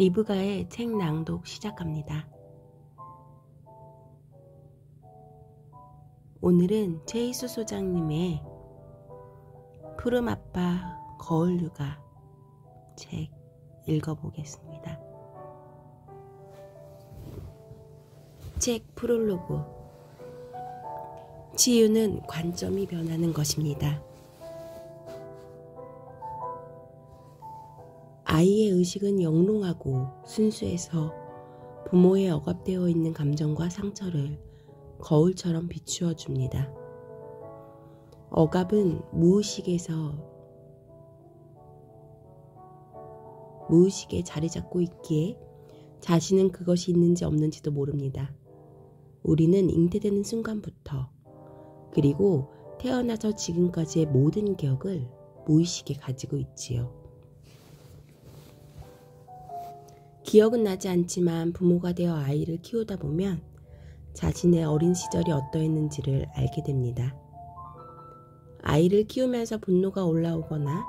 리브가의 책 낭독 시작합니다. 오늘은 최희수 소장님의 푸름아빠 거울휴가 책 읽어보겠습니다. 책 프롤로그. 치유는 관점이 변하는 것입니다. 아이의 의식은 영롱하고 순수해서 부모의 억압되어 있는 감정과 상처를 거울처럼 비추어 줍니다. 억압은 무의식에 자리 잡고 있기에 자신은 그것이 있는지 없는지도 모릅니다. 우리는 잉태되는 순간부터 그리고 태어나서 지금까지의 모든 기억을 무의식에 가지고 있지요. 기억은 나지 않지만 부모가 되어 아이를 키우다 보면 자신의 어린 시절이 어떠했는지를 알게 됩니다. 아이를 키우면서 분노가 올라오거나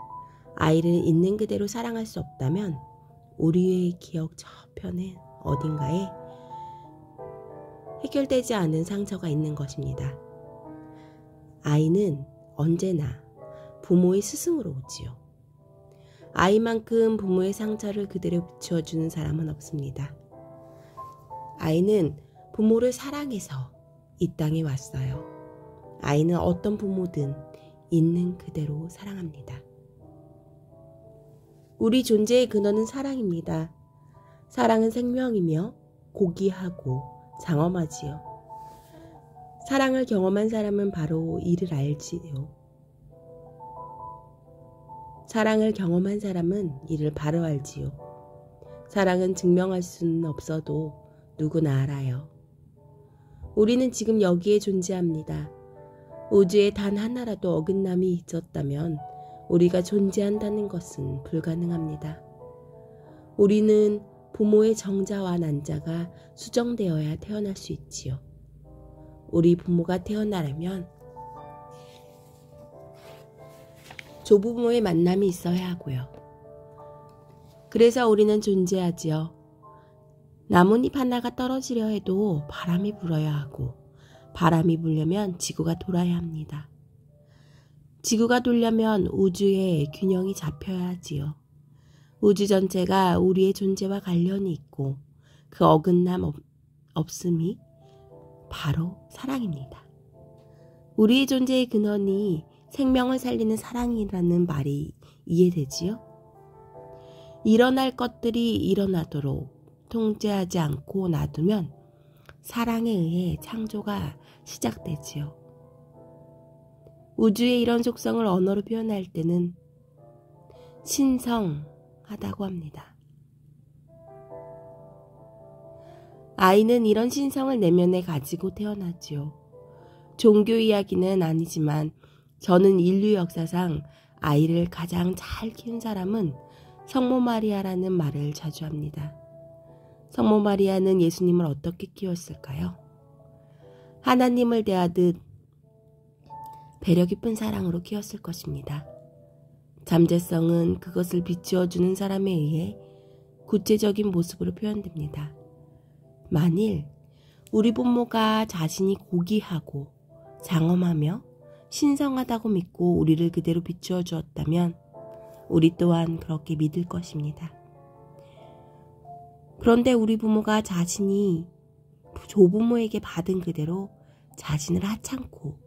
아이를 있는 그대로 사랑할 수 없다면 우리의 기억 저편에 어딘가에 해결되지 않은 상처가 있는 것입니다. 아이는 언제나 부모의 스승으로 오지요. 아이만큼 부모의 상처를 그대로 비추어주는 사람은 없습니다. 아이는 부모를 사랑해서 이 땅에 왔어요. 아이는 어떤 부모든 있는 그대로 사랑합니다. 우리 존재의 근원은 사랑입니다. 사랑은 생명이며 고귀하고 장엄하지요. 사랑을 경험한 사람은 바로 이를 알지요. 사랑을 경험한 사람은 이를 바로 알지요. 사랑은 증명할 수는 없어도 누구나 알아요. 우리는 지금 여기에 존재합니다. 우주에 단 하나라도 어긋남이 있었다면 우리가 존재한다는 것은 불가능합니다. 우리는 부모의 정자와 난자가 수정되어야 태어날 수 있지요. 우리 부모가 태어나려면 조부모의 만남이 있어야 하고요. 그래서 우리는 존재하지요. 나뭇잎 하나가 떨어지려 해도 바람이 불어야 하고 바람이 불려면 지구가 돌아야 합니다. 지구가 돌려면 우주의 균형이 잡혀야 하지요. 우주 전체가 우리의 존재와 관련이 있고 그 어긋남 없음이 바로 사랑입니다. 우리의 존재의 근원이 생명을 살리는 사랑이라는 말이 이해되지요? 일어날 것들이 일어나도록 통제하지 않고 놔두면 사랑에 의해 창조가 시작되지요. 우주의 이런 속성을 언어로 표현할 때는 신성하다고 합니다. 아이는 이런 신성을 내면에 가지고 태어나지요. 종교 이야기는 아니지만 저는 인류 역사상 아이를 가장 잘 키운 사람은 성모 마리아라는 말을 자주 합니다. 성모 마리아는 예수님을 어떻게 키웠을까요? 하나님을 대하듯 배려 깊은 사랑으로 키웠을 것입니다. 잠재성은 그것을 비추어주는 사람에 의해 구체적인 모습으로 표현됩니다. 만일 우리 부모가 자신이 고귀하고 장엄하며 신성하다고 믿고 우리를 그대로 비추어 주었다면 우리 또한 그렇게 믿을 것입니다. 그런데 우리 부모가 자신이 조부모에게 받은 그대로 자신을 하찮고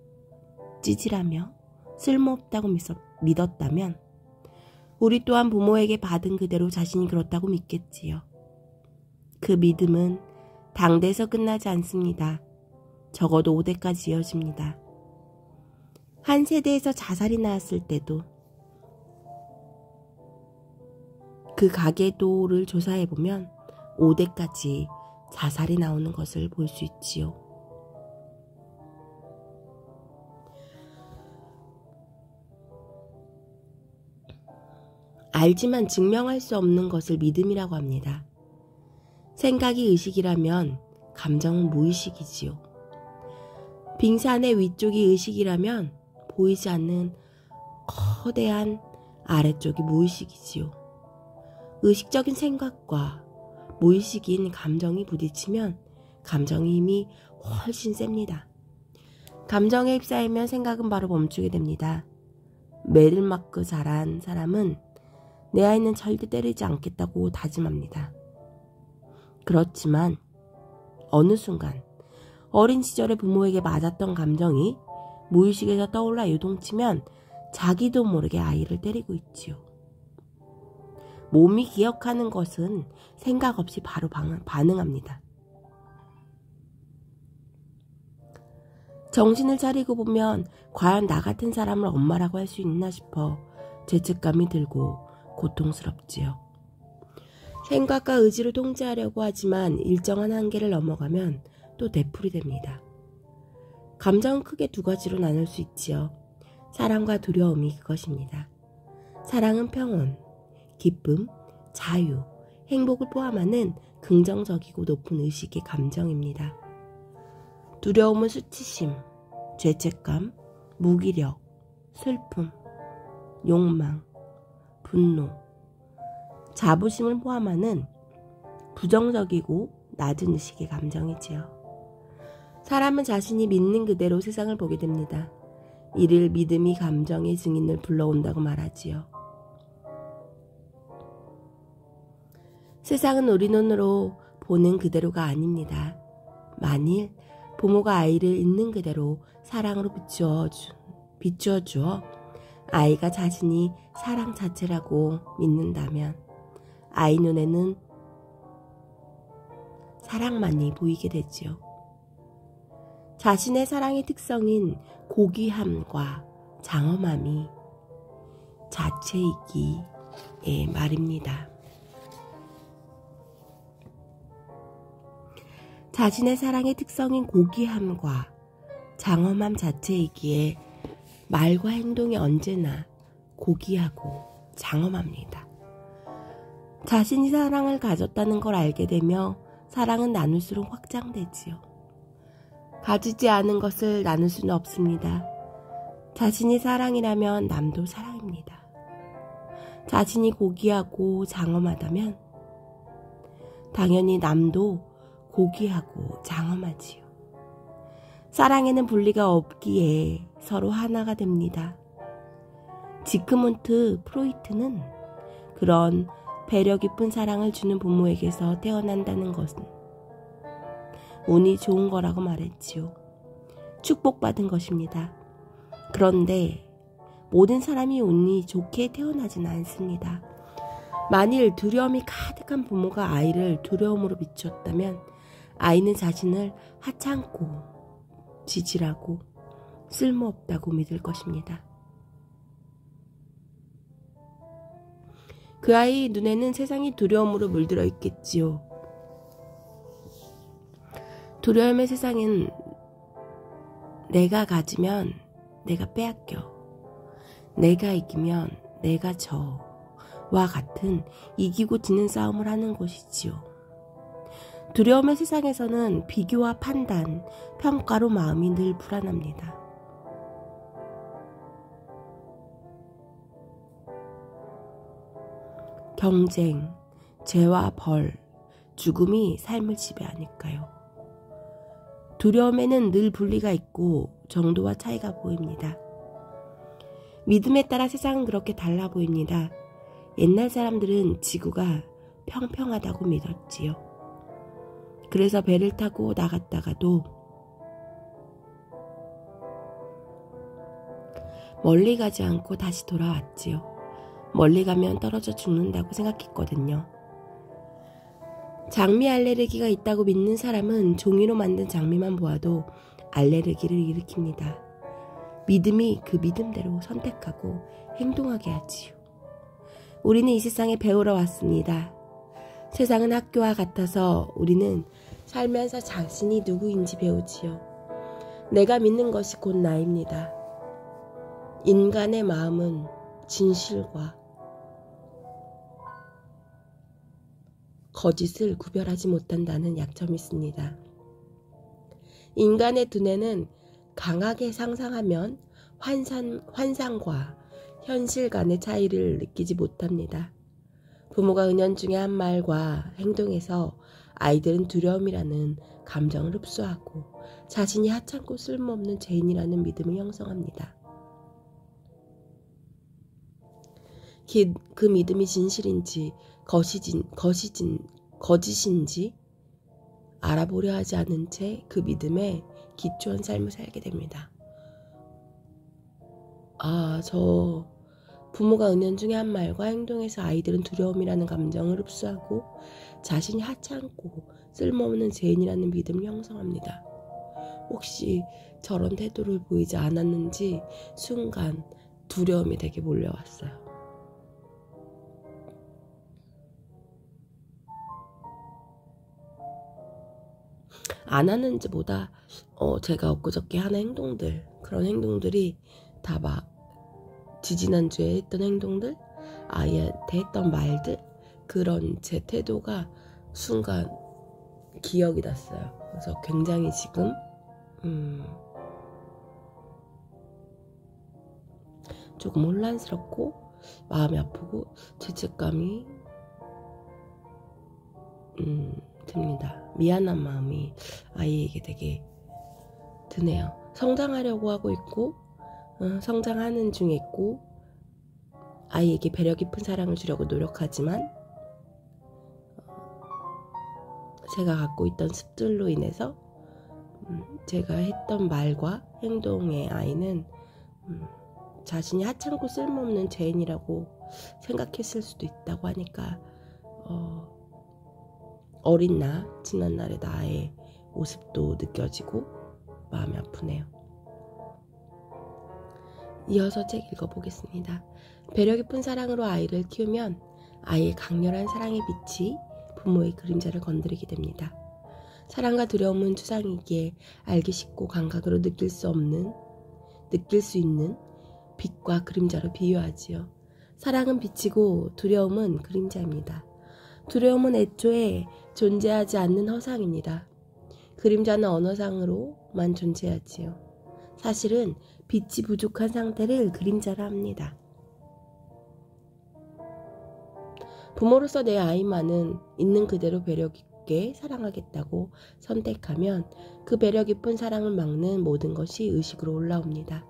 찌질하며 쓸모없다고 믿었다면 우리 또한 부모에게 받은 그대로 자신이 그렇다고 믿겠지요. 그 믿음은 당대에서 끝나지 않습니다. 적어도 5대까지 이어집니다. 한 세대에서 자살이 나왔을 때도 그 가계도를 조사해보면 5대까지 자살이 나오는 것을 볼 수 있지요. 알지만 증명할 수 없는 것을 믿음이라고 합니다. 생각이 의식이라면 감정은 무의식이지요. 빙산의 위쪽이 의식이라면 보이지 않는 거대한 아래쪽이 무의식이지요. 의식적인 생각과 무의식인 감정이 부딪히면 감정의 힘이 훨씬 셉니다. 감정에 휩싸이면 생각은 바로 멈추게 됩니다. 매를 맞고 자란 사람은 내 아이는 절대 때리지 않겠다고 다짐합니다. 그렇지만 어느 순간 어린 시절에 부모에게 맞았던 감정이 무의식에서 떠올라 요동치면 자기도 모르게 아이를 때리고 있지요. 몸이 기억하는 것은 생각 없이 바로 반응합니다. 정신을 차리고 보면 과연 나 같은 사람을 엄마라고 할 수 있나 싶어 죄책감이 들고 고통스럽지요. 생각과 의지를 통제하려고 하지만 일정한 한계를 넘어가면 또 되풀이 됩니다. 감정은 크게 두 가지로 나눌 수 있지요. 사랑과 두려움이 그것입니다. 사랑은 평온, 기쁨, 자유, 행복을 포함하는 긍정적이고 높은 의식의 감정입니다. 두려움은 수치심, 죄책감, 무기력, 슬픔, 욕망, 분노, 자부심을 포함하는 부정적이고 낮은 의식의 감정이지요. 사람은 자신이 믿는 그대로 세상을 보게 됩니다. 이를 믿음이 감정의 증인을 불러온다고 말하지요. 세상은 우리 눈으로 보는 그대로가 아닙니다. 만일 부모가 아이를 있는 그대로 사랑으로 비추어 주어 아이가 자신이 사랑 자체라고 믿는다면 아이 눈에는 사랑만이 보이게 되지요. 자신의 사랑의 특성인 고귀함과 장엄함이 자체이기에 말입니다. 자신의 사랑의 특성인 고귀함과 장엄함 자체이기에 말과 행동이 언제나 고귀하고 장엄합니다. 자신이 사랑을 가졌다는 걸 알게 되며 사랑은 나눌수록 확장되지요. 가지지 않은 것을 나눌 수는 없습니다. 자신이 사랑이라면 남도 사랑입니다. 자신이 고귀하고 장엄하다면 당연히 남도 고귀하고 장엄하지요. 사랑에는 분리가 없기에 서로 하나가 됩니다. 지크문트 프로이트는 그런 배려 깊은 사랑을 주는 부모에게서 태어난다는 것은 운이 좋은 거라고 말했지요. 축복받은 것입니다. 그런데 모든 사람이 운이 좋게 태어나지는 않습니다. 만일 두려움이 가득한 부모가 아이를 두려움으로 비추었다면 아이는 자신을 하찮고 지질하고 쓸모없다고 믿을 것입니다. 그 아이 눈에는 세상이 두려움으로 물들어 있겠지요. 두려움의 세상엔 내가 가지면 내가 빼앗겨, 내가 이기면 내가 져와 같은 이기고 지는 싸움을 하는 것이지요. 두려움의 세상에서는 비교와 판단, 평가로 마음이 늘 불안합니다. 경쟁, 죄와 벌, 죽음이 삶을 지배하니까요. 두려움에는 늘 분리가 있고 정도와 차이가 보입니다. 믿음에 따라 세상은 그렇게 달라 보입니다. 옛날 사람들은 지구가 평평하다고 믿었지요. 그래서 배를 타고 나갔다가도 멀리 가지 않고 다시 돌아왔지요. 멀리 가면 떨어져 죽는다고 생각했거든요. 장미 알레르기가 있다고 믿는 사람은 종이로 만든 장미만 보아도 알레르기를 일으킵니다. 믿음이 그 믿음대로 선택하고 행동하게 하지요. 우리는 이 세상에 배우러 왔습니다. 세상은 학교와 같아서 우리는 살면서 자신이 누구인지 배우지요. 내가 믿는 것이 곧 나입니다. 인간의 마음은 진실과 거짓을 구별하지 못한다는 약점이 있습니다. 인간의 두뇌는 강하게 상상하면 환상과 현실 간의 차이를 느끼지 못합니다. 부모가 은연중에 한 말과 행동에서 아이들은 두려움이라는 감정을 흡수하고 자신이 하찮고 쓸모없는 죄인이라는 믿음을 형성합니다. 그 믿음이 진실인지 거짓인지 알아보려 하지 않은 채 그 믿음에 기초한 삶을 살게 됩니다. 저 부모가 은연중에 한 말과 행동에서 아이들은 두려움이라는 감정을 흡수하고 자신이 하찮고 쓸모없는 죄인이라는 믿음을 형성합니다. 혹시 저런 태도를 보이지 않았는지 순간 두려움이 되게 몰려왔어요. 안 하는지보다 제가 엊그저께 하는 행동들, 그런 행동들이 다 막 지지난주에 했던 행동들, 아이한테 했던 말들, 그런 제 태도가 순간 기억이 났어요. 그래서 굉장히 지금 조금 혼란스럽고 마음이 아프고 죄책감이 듭니다. 미안한 마음이 아이에게 되게 드네요. 성장하려고 하고 있고 성장하는 중에 있고 아이에게 배려 깊은 사랑을 주려고 노력하지만 제가 갖고 있던 습들로 인해서 제가 했던 말과 행동의 아이는 자신이 하찮고 쓸모없는 죄인이라고 생각했을 수도 있다고 하니까 어린 지난날의 나의 모습도 느껴지고 마음이 아프네요. 이어서 책 읽어보겠습니다. 배려 깊은 사랑으로 아이를 키우면 아이의 강렬한 사랑의 빛이 부모의 그림자를 건드리게 됩니다. 사랑과 두려움은 추상이기에 알기 쉽고 감각으로 느낄 수 있는 빛과 그림자로 비유하지요. 사랑은 빛이고 두려움은 그림자입니다. 두려움은 애초에 존재하지 않는 허상입니다. 그림자는 언어상으로만 존재하지요. 사실은 빛이 부족한 상태를 그림자라 합니다. 부모로서 내 아이만은 있는 그대로 배려 깊게 사랑하겠다고 선택하면 그 배려 깊은 사랑을 막는 모든 것이 의식으로 올라옵니다.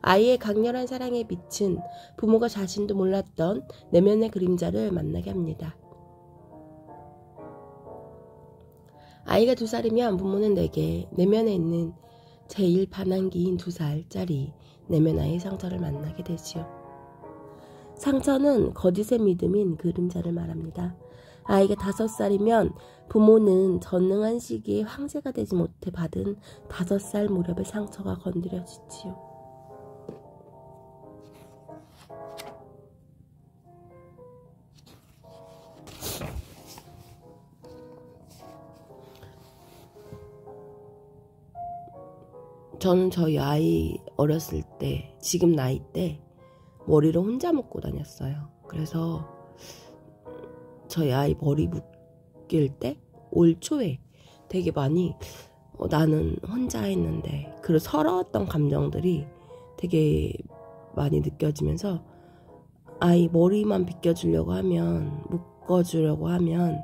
아이의 강렬한 사랑의 빛은 부모가 자신도 몰랐던 내면의 그림자를 만나게 합니다. 아이가 2살이면 부모는 내게 내면에 있는 제일 반항기인 2살짜리 내면 아이의 상처를 만나게 되지요. 상처는 거짓의 믿음인 그림자를 말합니다. 아이가 5살이면 부모는 전능한 시기에 황제가 되지 못해 받은 5살 무렵의 상처가 건드려지지요. 저는 저희 아이 어렸을 때, 지금 나이 때 머리를 혼자 묶고 다녔어요. 그래서 저희 아이 머리 묶일 때 올 초에 되게 많이 나는 혼자 했는데 그런 서러웠던 감정들이 되게 많이 느껴지면서 아이 머리만 빗겨주려고 하면, 묶어주려고 하면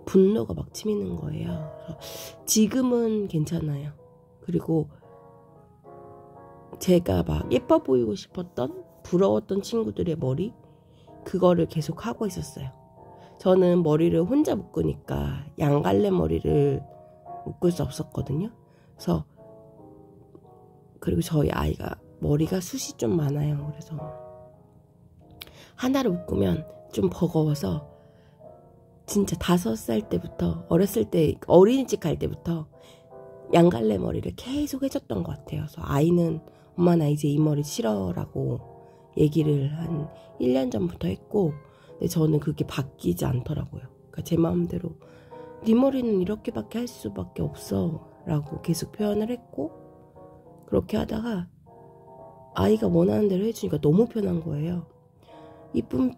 분노가 막 치미는 거예요. 그래서 지금은 괜찮아요. 그리고 제가 막 예뻐 보이고 싶었던, 부러웠던 친구들의 머리, 그거를 계속 하고 있었어요. 저는 머리를 혼자 묶으니까 양갈래 머리를 묶을 수 없었거든요. 그래서 그리고 저희 아이가 머리가 숱이 좀 많아요. 그래서 하나를 묶으면 좀 버거워서 진짜 5살 때부터, 어렸을 때 어린이집 갈 때부터 양갈래 머리를 계속 해줬던 것 같아요. 그래서 아이는 엄마 나 이제 이 머리 싫어라고 얘기를 한 1년 전부터 했고, 근데 저는 그게 바뀌지 않더라고요. 그러니까 제 마음대로 네 머리는 이렇게밖에 할 수밖에 없어 라고 계속 표현을 했고, 그렇게 하다가 아이가 원하는 대로 해주니까 너무 편한 거예요. 이쁜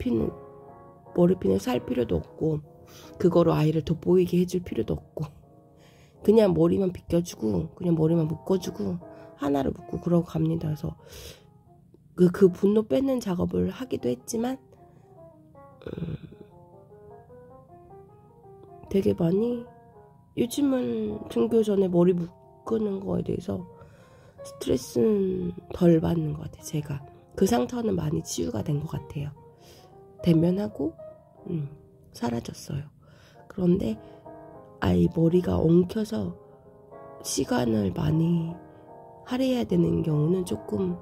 머리핀을 살 필요도 없고 그거로 아이를 돋보이게 해줄 필요도 없고 그냥 머리만 빗겨주고 그냥 머리만 묶어주고 하나를 묶고 그러고 갑니다. 그래서 그 분노 뺏는 작업을 하기도 했지만 되게 많이 요즘은 등교 전에 머리 묶는 거에 대해서 스트레스는 덜 받는 것 같아요. 제가 그 상처는 많이 치유가 된 것 같아요. 대면하고 사라졌어요. 그런데 아이 머리가 엉켜서 시간을 많이 할애해야 되는 경우는 조금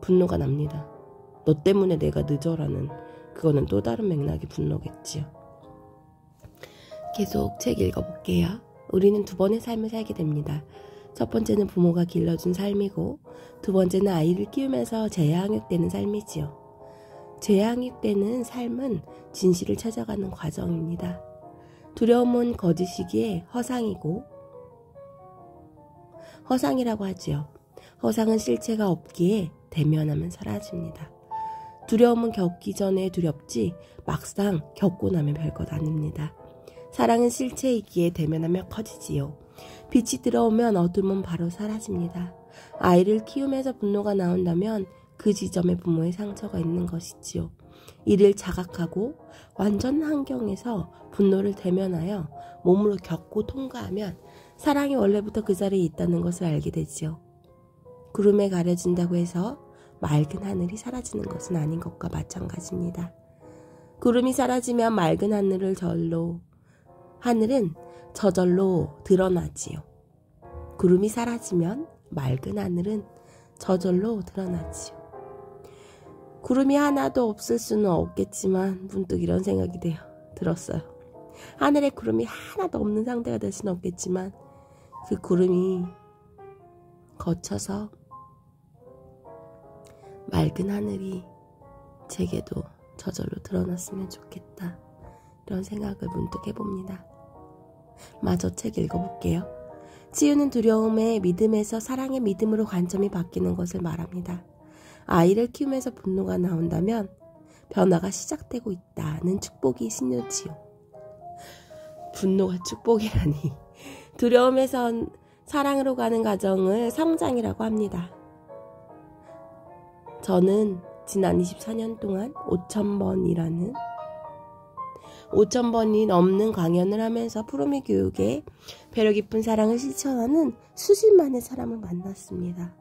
분노가 납니다. 너 때문에 내가 늦어라는 그거는 또 다른 맥락의 분노겠지요. 계속 책 읽어볼게요. 우리는 두 번의 삶을 살게 됩니다. 첫 번째는 부모가 길러준 삶이고 두 번째는 아이를 키우면서 재양육되는 삶이지요. 재양육되는 삶은 진실을 찾아가는 과정입니다. 두려움은 거짓이기에 허상이고 허상이라고 하지요. 허상은 실체가 없기에 대면하면 사라집니다. 두려움은 겪기 전에 두렵지 막상 겪고 나면 별것 아닙니다. 사랑은 실체이기에 대면하며 커지지요. 빛이 들어오면 어둠은 바로 사라집니다. 아이를 키우면서 분노가 나온다면 그 지점에 부모의 상처가 있는 것이지요. 이를 자각하고 완전 환경에서 분노를 대면하여 몸으로 겪고 통과하면 사랑이 원래부터 그 자리에 있다는 것을 알게 되지요. 구름에 가려진다고 해서 맑은 하늘이 사라지는 것은 아닌 것과 마찬가지입니다. 구름이 사라지면 맑은 하늘은 저절로 드러나지요. 구름이 사라지면 맑은 하늘은 저절로 드러나지요. 구름이 하나도 없을 수는 없겠지만 문득 이런 생각이 들었어요. 하늘에 구름이 하나도 없는 상태가 될 수는 없겠지만 그 구름이 거쳐서 맑은 하늘이 제게도 저절로 드러났으면 좋겠다. 이런 생각을 문득 해봅니다. 마저 책 읽어볼게요. 치유는 두려움의 믿음에서 사랑의 믿음으로 관점이 바뀌는 것을 말합니다. 아이를 키우면서 분노가 나온다면 변화가 시작되고 있다는 축복이 신호지요. 분노가 축복이라니. 두려움에선 사랑으로 가는 과정을 성장이라고 합니다. 저는 지난 24년 동안 5,000번이 넘는 강연을 하면서 푸르미 교육에 배려 깊은 사랑을 실천하는 수십만의 사람을 만났습니다.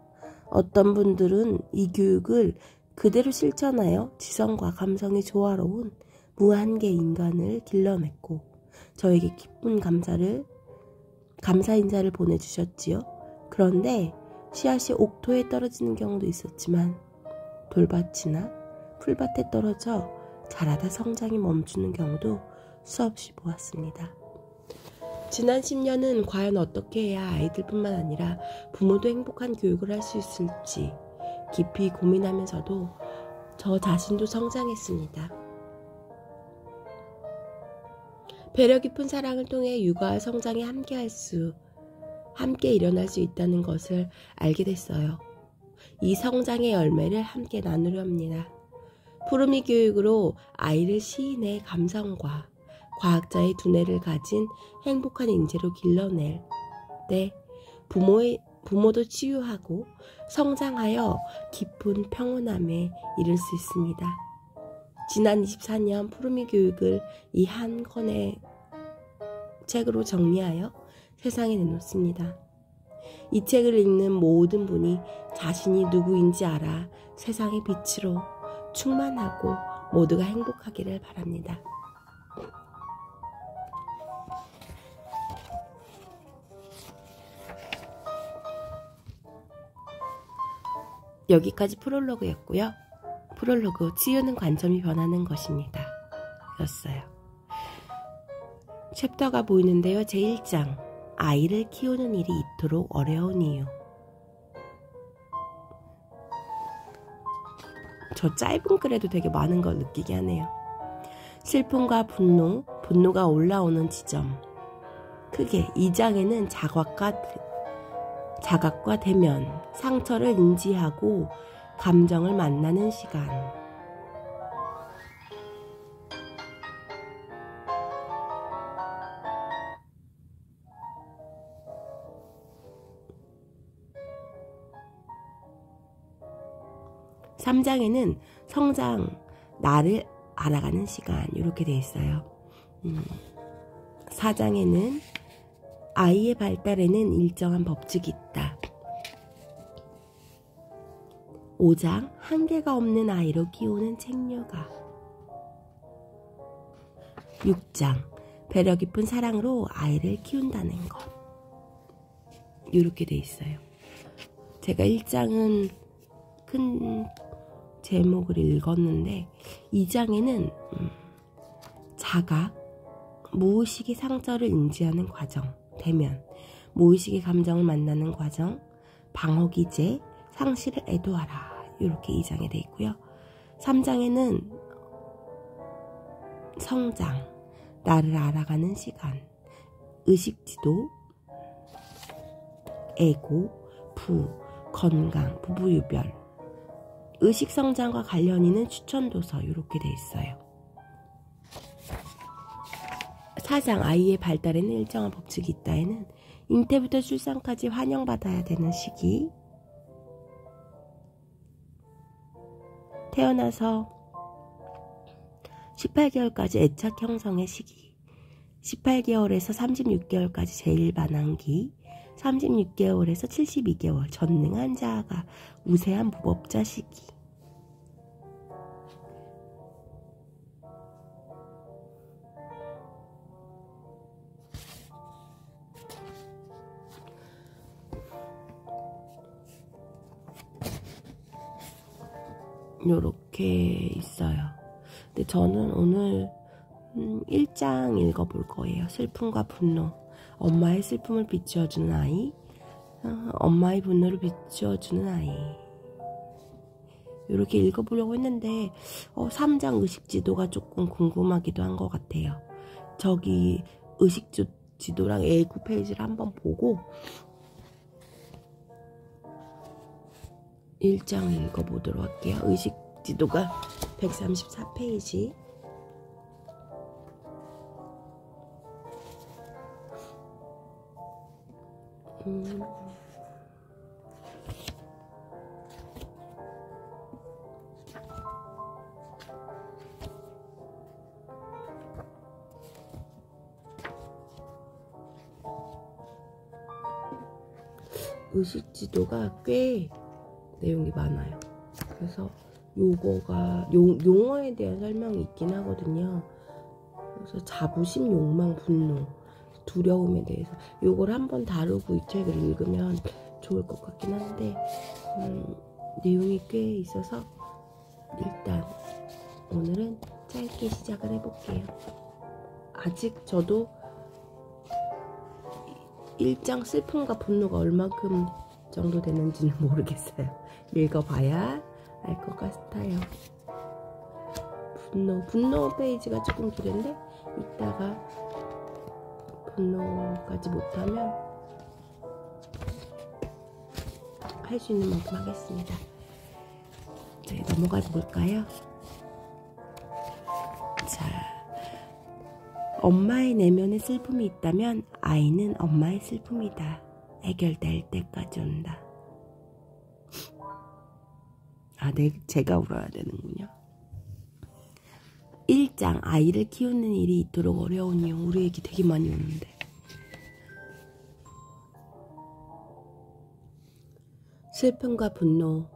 어떤 분들은 이 교육을 그대로 실천하여 지성과 감성이 조화로운 무한계 인간을 길러냈고 저에게 기쁜 감사 인사를 보내주셨지요. 그런데 씨앗이 옥토에 떨어지는 경우도 있었지만 돌밭이나 풀밭에 떨어져 자라다 성장이 멈추는 경우도 수없이 보았습니다. 지난 10년은 과연 어떻게 해야 아이들뿐만 아니라 부모도 행복한 교육을 할 수 있을지 깊이 고민하면서도 저 자신도 성장했습니다. 배려 깊은 사랑을 통해 육아와 성장이 함께 일어날 수 있다는 것을 알게 됐어요. 이 성장의 열매를 함께 나누려 합니다. 푸르미 교육으로 아이를 시인의 감성과 과학자의 두뇌를 가진 행복한 인재로 길러낼 때 부모도 치유하고 성장하여 깊은 평온함에 이를 수 있습니다. 지난 24년 푸르미 교육을 이 한 권의 책으로 정리하여 세상에 내놓습니다. 이 책을 읽는 모든 분이 자신이 누구인지 알아 세상의 빛으로 충만하고 모두가 행복하기를 바랍니다. 여기까지 프롤로그였고요. 프롤로그 치유는 관점이 변하는 것입니다. 였어요. 챕터가 보이는데요. 제1장 아이를 키우는 일이 이토록 어려운 이유. 저 짧은 글에도 되게 많은 걸 느끼게 하네요. 슬픔과 분노가 올라오는 지점. 크게 2장에는 자각과 대면, 상처를 인지하고 감정을 만나는 시간. (3장에는) 성장, 나를 알아가는 시간 이렇게 돼 있어요. 4장에는 아이의 발달에는 일정한 법칙이 있다. 5장 한계가 없는 아이로 키우는 책류가. 6장 배려 깊은 사랑으로 아이를 키운다는 것. 이렇게 돼 있어요. 제가 1장은 큰 제목을 읽었는데 2장에는 자각, 무의식의 상처를 인지하는 과정, 대면, 무의식의 감정을 만나는 과정, 방어기제, 상실을 애도하라. 이렇게 2장에 돼 있고요. 3장에는 성장, 나를 알아가는 시간, 의식지도, 애고, 부, 건강, 부부유별, 의식성장과 관련 있는 추천도서 이렇게 돼 있어요. 4장 아이의 발달에는 일정한 법칙이 있다에는 잉태부터 출산까지 환영받아야 되는 시기, 태어나서 18개월까지 애착 형성의 시기, 18개월에서 36개월까지 제1반항기, 36개월에서 72개월 전능한 자아가 우세한 무법자 시기. 요렇게 있어요. 근데 저는 오늘 1장 읽어볼 거예요. 슬픔과 분노. 엄마의 슬픔을 비추어주는 아이, 엄마의 분노를 비추어주는 아이. 이렇게 읽어보려고 했는데 3장 의식지도가 조금 궁금하기도 한 것 같아요. 저기 의식지도랑 애구 페이지를 한번 보고 1장 읽어보도록 할게요. 의식지도가 134페이지. 의식지도가 꽤 내용이 많아요. 그래서 요거가 용어에 대한 설명이 있긴 하거든요. 그래서 자부심, 욕망, 분노, 두려움에 대해서 요걸 한번 다루고 이 책을 읽으면 좋을 것 같긴 한데 내용이 꽤 있어서 일단 오늘은 짧게 시작을 해볼게요. 아직 저도 1장 슬픔과 분노가 얼만큼 정도 되는지는 모르겠어요. 읽어봐야 알 것 같아요. 분노 페이지가 조금 길은데 이따가 분노까지 못하면 할 수 있는 만큼 하겠습니다. 자, 넘어가 볼까요? 자, 엄마의 내면에 슬픔이 있다면 아이는 엄마의 슬픔이다. 해결될 때까지 온다. 제가 울어야 되는군요. 1장 아이를 키우는 일이 이토록 어려운 이유. 우리 애기 되게 많이 우는데. 슬픔과 분노.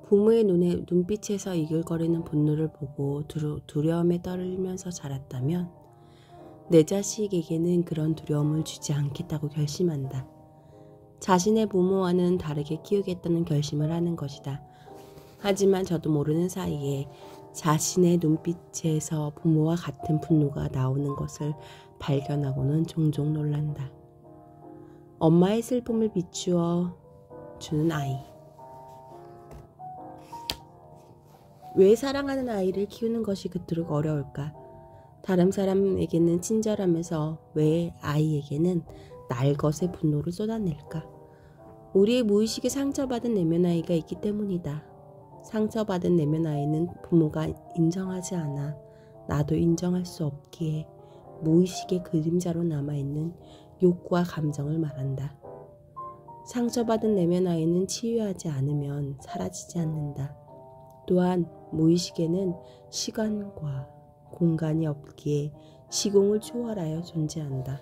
부모의 눈빛에서 이글거리는 분노를 보고 두려움에 떨면서 자랐다면 내 자식에게는 그런 두려움을 주지 않겠다고 결심한다. 자신의 부모와는 다르게 키우겠다는 결심을 하는 것이다. 하지만 저도 모르는 사이에 자신의 눈빛에서 부모와 같은 분노가 나오는 것을 발견하고는 종종 놀란다. 엄마의 슬픔을 비추어 주는 아이. 왜 사랑하는 아이를 키우는 것이 그토록 어려울까? 다른 사람에게는 친절하면서 왜 아이에게는 날것의 분노를 쏟아낼까? 우리의 무의식에 상처받은 내면 아이가 있기 때문이다. 상처받은 내면 아이는 부모가 인정하지 않아 나도 인정할 수 없기에 무의식의 그림자로 남아있는 욕구와 감정을 말한다. 상처받은 내면 아이는 치유하지 않으면 사라지지 않는다. 또한 무의식에는 시간과 공간이 없기에 시공을 초월하여 존재한다.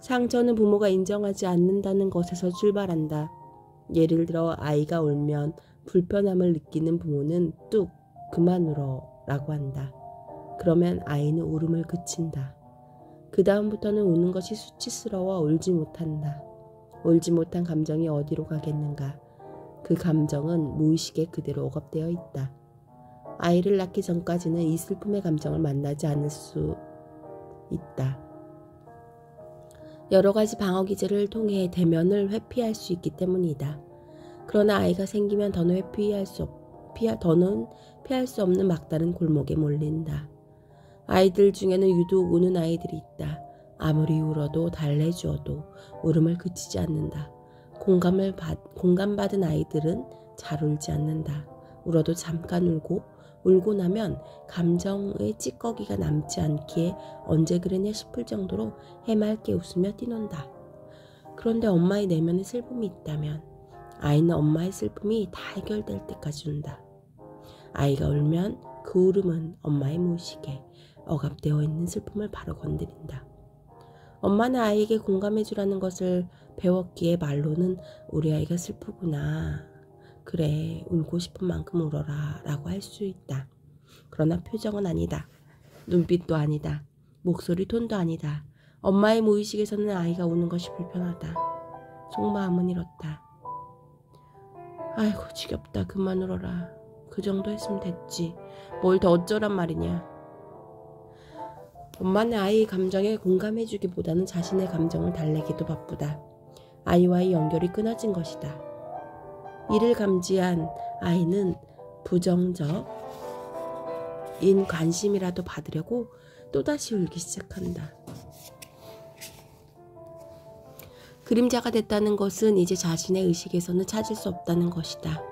상처는 부모가 인정하지 않는다는 것에서 출발한다. 예를 들어 아이가 울면 불편함을 느끼는 부모는 뚝 그만 울어 라고 한다. 그러면 아이는 울음을 그친다. 그 다음부터는 우는 것이 수치스러워 울지 못한다. 울지 못한 감정이 어디로 가겠는가. 그 감정은 무의식에 그대로 억압되어 있다. 아이를 낳기 전까지는 이 슬픔의 감정을 만나지 않을 수 있다. 여러 가지 방어 기제를 통해 대면을 회피할 수 있기 때문이다. 그러나 아이가 생기면 더는 피할 수 없는 막다른 골목에 몰린다. 아이들 중에는 유독 우는 아이들이 있다. 아무리 울어도 달래주어도 울음을 그치지 않는다. 공감받은 아이들은 잘 울지 않는다. 울어도 잠깐 울고 나면 감정의 찌꺼기가 남지 않기에 언제 그랬냐 싶을 정도로 해맑게 웃으며 뛰논다. 그런데 엄마의 내면에 슬픔이 있다면 아이는 엄마의 슬픔이 다 해결될 때까지 운다. 아이가 울면 그 울음은 엄마의 무의식에 억압되어 있는 슬픔을 바로 건드린다. 엄마는 아이에게 공감해주라는 것을 배웠기에 말로는 우리 아이가 슬프구나. 그래, 울고 싶은 만큼 울어라 라고 할 수 있다. 그러나 표정은 아니다. 눈빛도 아니다. 목소리 톤도 아니다. 엄마의 무의식에서는 아이가 우는 것이 불편하다. 속마음은 이렇다. 아이고 지겹다. 그만 울어라. 그 정도 했으면 됐지. 뭘 더 어쩌란 말이냐. 엄마는 아이의 감정에 공감해주기보다는 자신의 감정을 달래기도 바쁘다. 아이와의 연결이 끊어진 것이다. 이를 감지한 아이는 부정적인 관심이라도 받으려고 또다시 울기 시작한다. 그림자가 됐다는 것은 이제 자신의 의식에서는 찾을 수 없다는 것이다.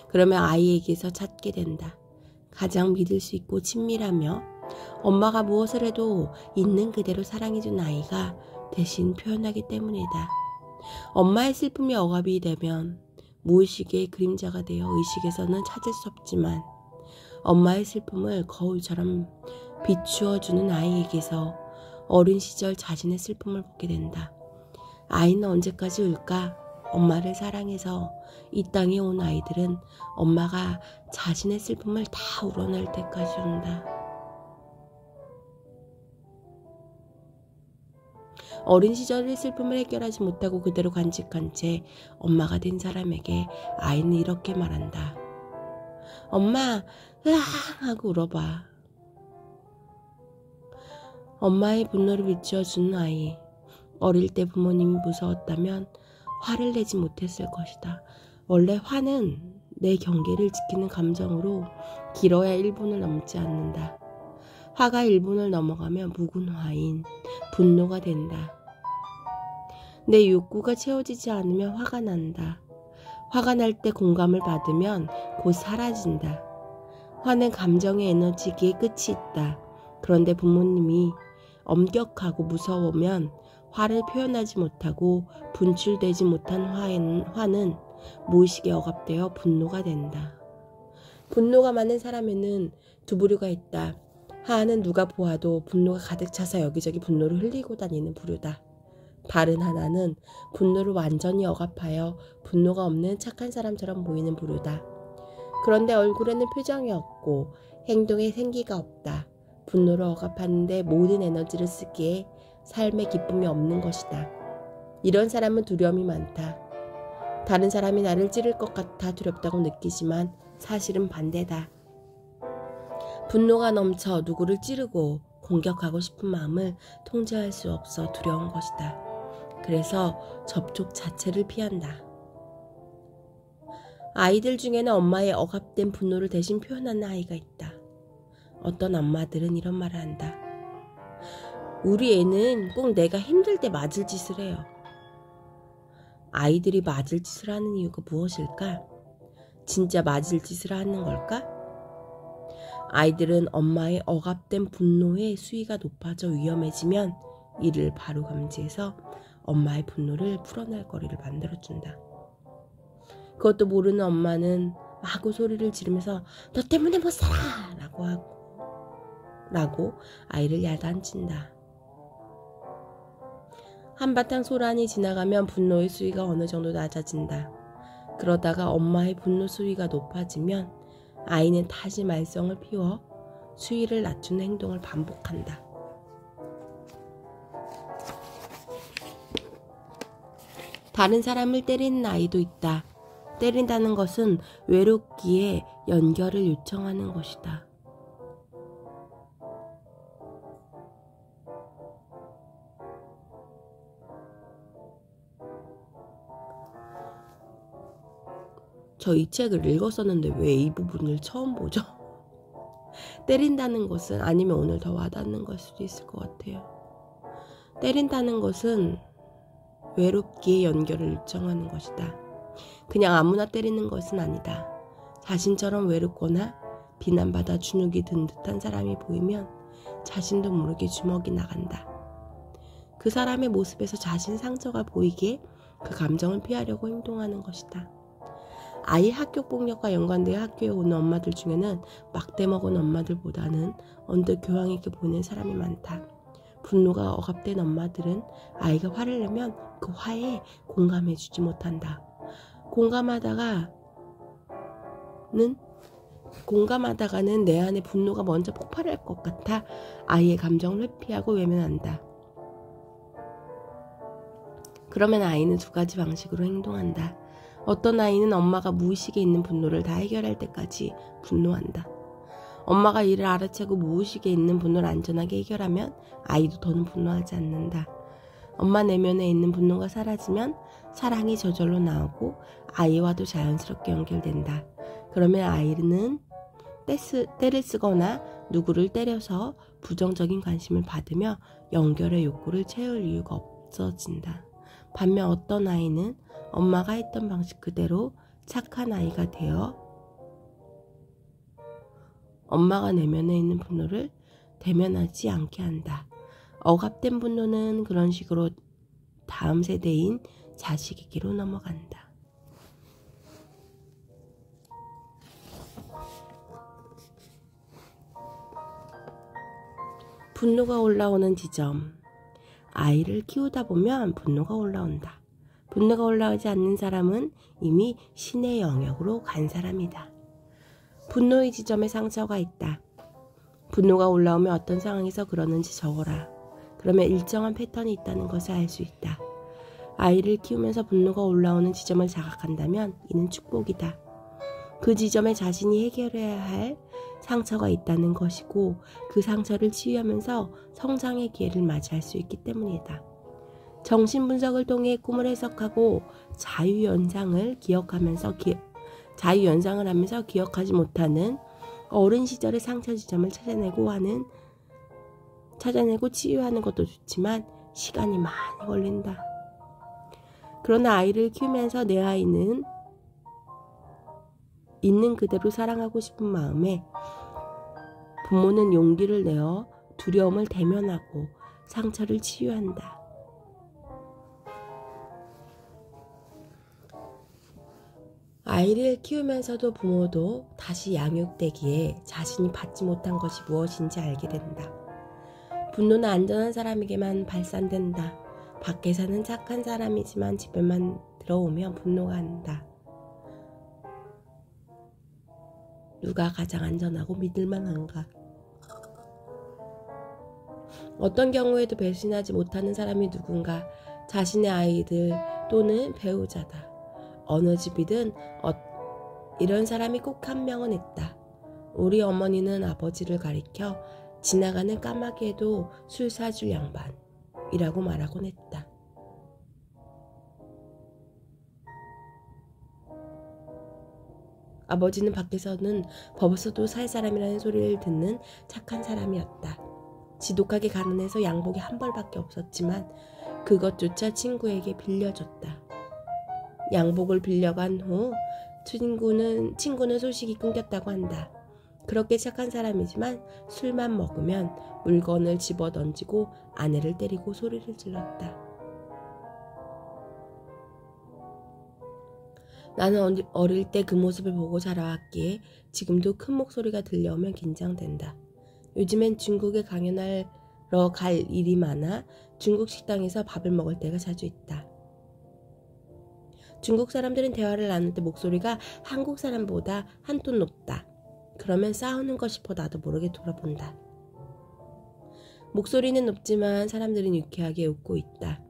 그러면 아이에게서 찾게 된다. 가장 믿을 수 있고 친밀하며 엄마가 무엇을 해도 있는 그대로 사랑해준 아이가 대신 표현하기 때문이다. 엄마의 슬픔이 억압이 되면 무의식의 그림자가 되어 의식에서는 찾을 수 없지만 엄마의 슬픔을 거울처럼 비추어주는 아이에게서 어린 시절 자신의 슬픔을 보게 된다. 아이는 언제까지 울까? 엄마를 사랑해서 이 땅에 온 아이들은 엄마가 자신의 슬픔을 다 우러낼 때까지 운다. 어린 시절의 슬픔을 해결하지 못하고 그대로 간직한 채 엄마가 된 사람에게 아이는 이렇게 말한다. 엄마, 으앙 하고 울어봐. 엄마의 분노를 비추어주는 아이. 어릴 때 부모님이 무서웠다면 화를 내지 못했을 것이다. 원래 화는 내 경계를 지키는 감정으로 길어야 1분을 넘지 않는다. 화가 1분을 넘어가면 무근화인 분노가 된다. 내 욕구가 채워지지 않으면 화가 난다. 화가 날 때 공감을 받으면 곧 사라진다. 화는 감정의 에너지기에 끝이 있다. 그런데 부모님이 엄격하고 무서우면 화를 표현하지 못하고 분출되지 못한 화는 무의식에 억압되어 분노가 된다. 분노가 많은 사람에는 두 부류가 있다. 하나는 누가 보아도 분노가 가득 차서 여기저기 분노를 흘리고 다니는 부류다. 다른 하나는 분노를 완전히 억압하여 분노가 없는 착한 사람처럼 보이는 부류다. 그런데 얼굴에는 표정이 없고 행동에 생기가 없다. 분노를 억압하는데 모든 에너지를 쓰기에 삶의 기쁨이 없는 것이다. 이런 사람은 두려움이 많다. 다른 사람이 나를 찌를 것 같아 두렵다고 느끼지만 사실은 반대다. 분노가 넘쳐 누구를 찌르고 공격하고 싶은 마음을 통제할 수 없어 두려운 것이다. 그래서 접촉 자체를 피한다. 아이들 중에는 엄마의 억압된 분노를 대신 표현하는 아이가 있다. 어떤 엄마들은 이런 말을 한다. 우리 애는 꼭 내가 힘들 때 맞을 짓을 해요. 아이들이 맞을 짓을 하는 이유가 무엇일까? 진짜 맞을 짓을 하는 걸까? 아이들은 엄마의 억압된 분노의 수위가 높아져 위험해지면 이를 바로 감지해서 엄마의 분노를 풀어낼 거리를 만들어준다. 그것도 모르는 엄마는 마구 소리를 지르면서 너 때문에 못 살아! 라고 아이를 야단친다. 한바탕 소란이 지나가면 분노의 수위가 어느 정도 낮아진다. 그러다가 엄마의 분노 수위가 높아지면 아이는 다시 말썽을 피워 수위를 낮추는 행동을 반복한다. 다른 사람을 때리는 아이도 있다. 때린다는 것은 외롭기에 연결을 요청하는 것이다. 저 이 책을 읽었었는데 왜 이 부분을 처음 보죠? 때린다는 것은 아니면 오늘 더 와닿는 걸 수도 있을 것 같아요. 때린다는 것은 외롭기에 연결을 요청하는 것이다. 그냥 아무나 때리는 것은 아니다. 자신처럼 외롭거나 비난받아 주눅이 든 듯한 사람이 보이면 자신도 모르게 주먹이 나간다. 그 사람의 모습에서 자신 상처가 보이기에 그 감정을 피하려고 행동하는 것이다. 아이 학교폭력과 연관되어 학교에 오는 엄마들 중에는 막대 먹은 엄마들보다는 언뜻 교양 있게 보이는 사람이 많다. 분노가 억압된 엄마들은 아이가 화를 내면 그 화에 공감해주지 못한다. 공감하다가는 내 안에 분노가 먼저 폭발할 것 같아 아이의 감정을 회피하고 외면한다. 그러면 아이는 두 가지 방식으로 행동한다. 어떤 아이는 엄마가 무의식에 있는 분노를 다 해결할 때까지 분노한다. 엄마가 이를 알아채고 무의식에 있는 분노를 안전하게 해결하면 아이도 더는 분노하지 않는다. 엄마 내면에 있는 분노가 사라지면 사랑이 저절로 나오고 아이와도 자연스럽게 연결된다. 그러면 아이는 때를 쓰거나 누구를 때려서 부정적인 관심을 받으며 연결의 욕구를 채울 이유가 없어진다. 반면 어떤 아이는 엄마가 했던 방식 그대로 착한 아이가 되어 엄마가 내면에 있는 분노를 대면하지 않게 한다. 억압된 분노는 그런 식으로 다음 세대인 자식에게로 넘어간다. 분노가 올라오는 지점. 아이를 키우다 보면 분노가 올라온다. 분노가 올라오지 않는 사람은 이미 신의 영역으로 간 사람이다. 분노의 지점에 상처가 있다. 분노가 올라오면 어떤 상황에서 그러는지 적어라. 그러면 일정한 패턴이 있다는 것을 알 수 있다. 아이를 키우면서 분노가 올라오는 지점을 자각한다면 이는 축복이다. 그 지점에 자신이 해결해야 할 상처가 있다는 것이고 그 상처를 치유하면서 성장의 기회를 맞이할 수 있기 때문이다. 정신분석을 통해 꿈을 해석하고 자유연상을 하면서 기억하지 못하는 어린 시절의 상처 지점을 찾아내고 치유하는 것도 좋지만 시간이 많이 걸린다. 그러나 아이를 키우면서 내 아이는 있는 그대로 사랑하고 싶은 마음에 부모는 용기를 내어 두려움을 대면하고 상처를 치유한다. 아이를 키우면서도 부모도 다시 양육되기에 자신이 받지 못한 것이 무엇인지 알게 된다. 분노는 안전한 사람에게만 발산된다. 밖에서는 착한 사람이지만 집에만 들어오면 분노가 난다. 누가 가장 안전하고 믿을만한가? 어떤 경우에도 배신하지 못하는 사람이 누군가, 자신의 아이들 또는 배우자다. 어느 집이든 이런 사람이 꼭 한 명은 있다. 우리 어머니는 아버지를 가리켜 지나가는 까마귀에도 술 사줄 양반이라고 말하곤 했다. 아버지는 밖에서는 법에서도 살 사람이라는 소리를 듣는 착한 사람이었다. 지독하게 가난해서 양복이 한 벌밖에 없었지만 그것조차 친구에게 빌려줬다. 양복을 빌려간 후 친구는 소식이 끊겼다고 한다. 그렇게 착한 사람이지만 술만 먹으면 물건을 집어던지고 아내를 때리고 소리를 질렀다. 나는 어릴 때 그 모습을 보고 자라왔기에 지금도 큰 목소리가 들려오면 긴장된다. 요즘엔 중국에 강연하러 갈 일이 많아 중국 식당에서 밥을 먹을 때가 자주 있다. 중국 사람들은 대화를 나눌 때 목소리가 한국 사람보다 한 톤 높다. 그러면 싸우는 것 싶어 나도 모르게 돌아본다. 목소리는 높지만 사람들은 유쾌하게 웃고 있다.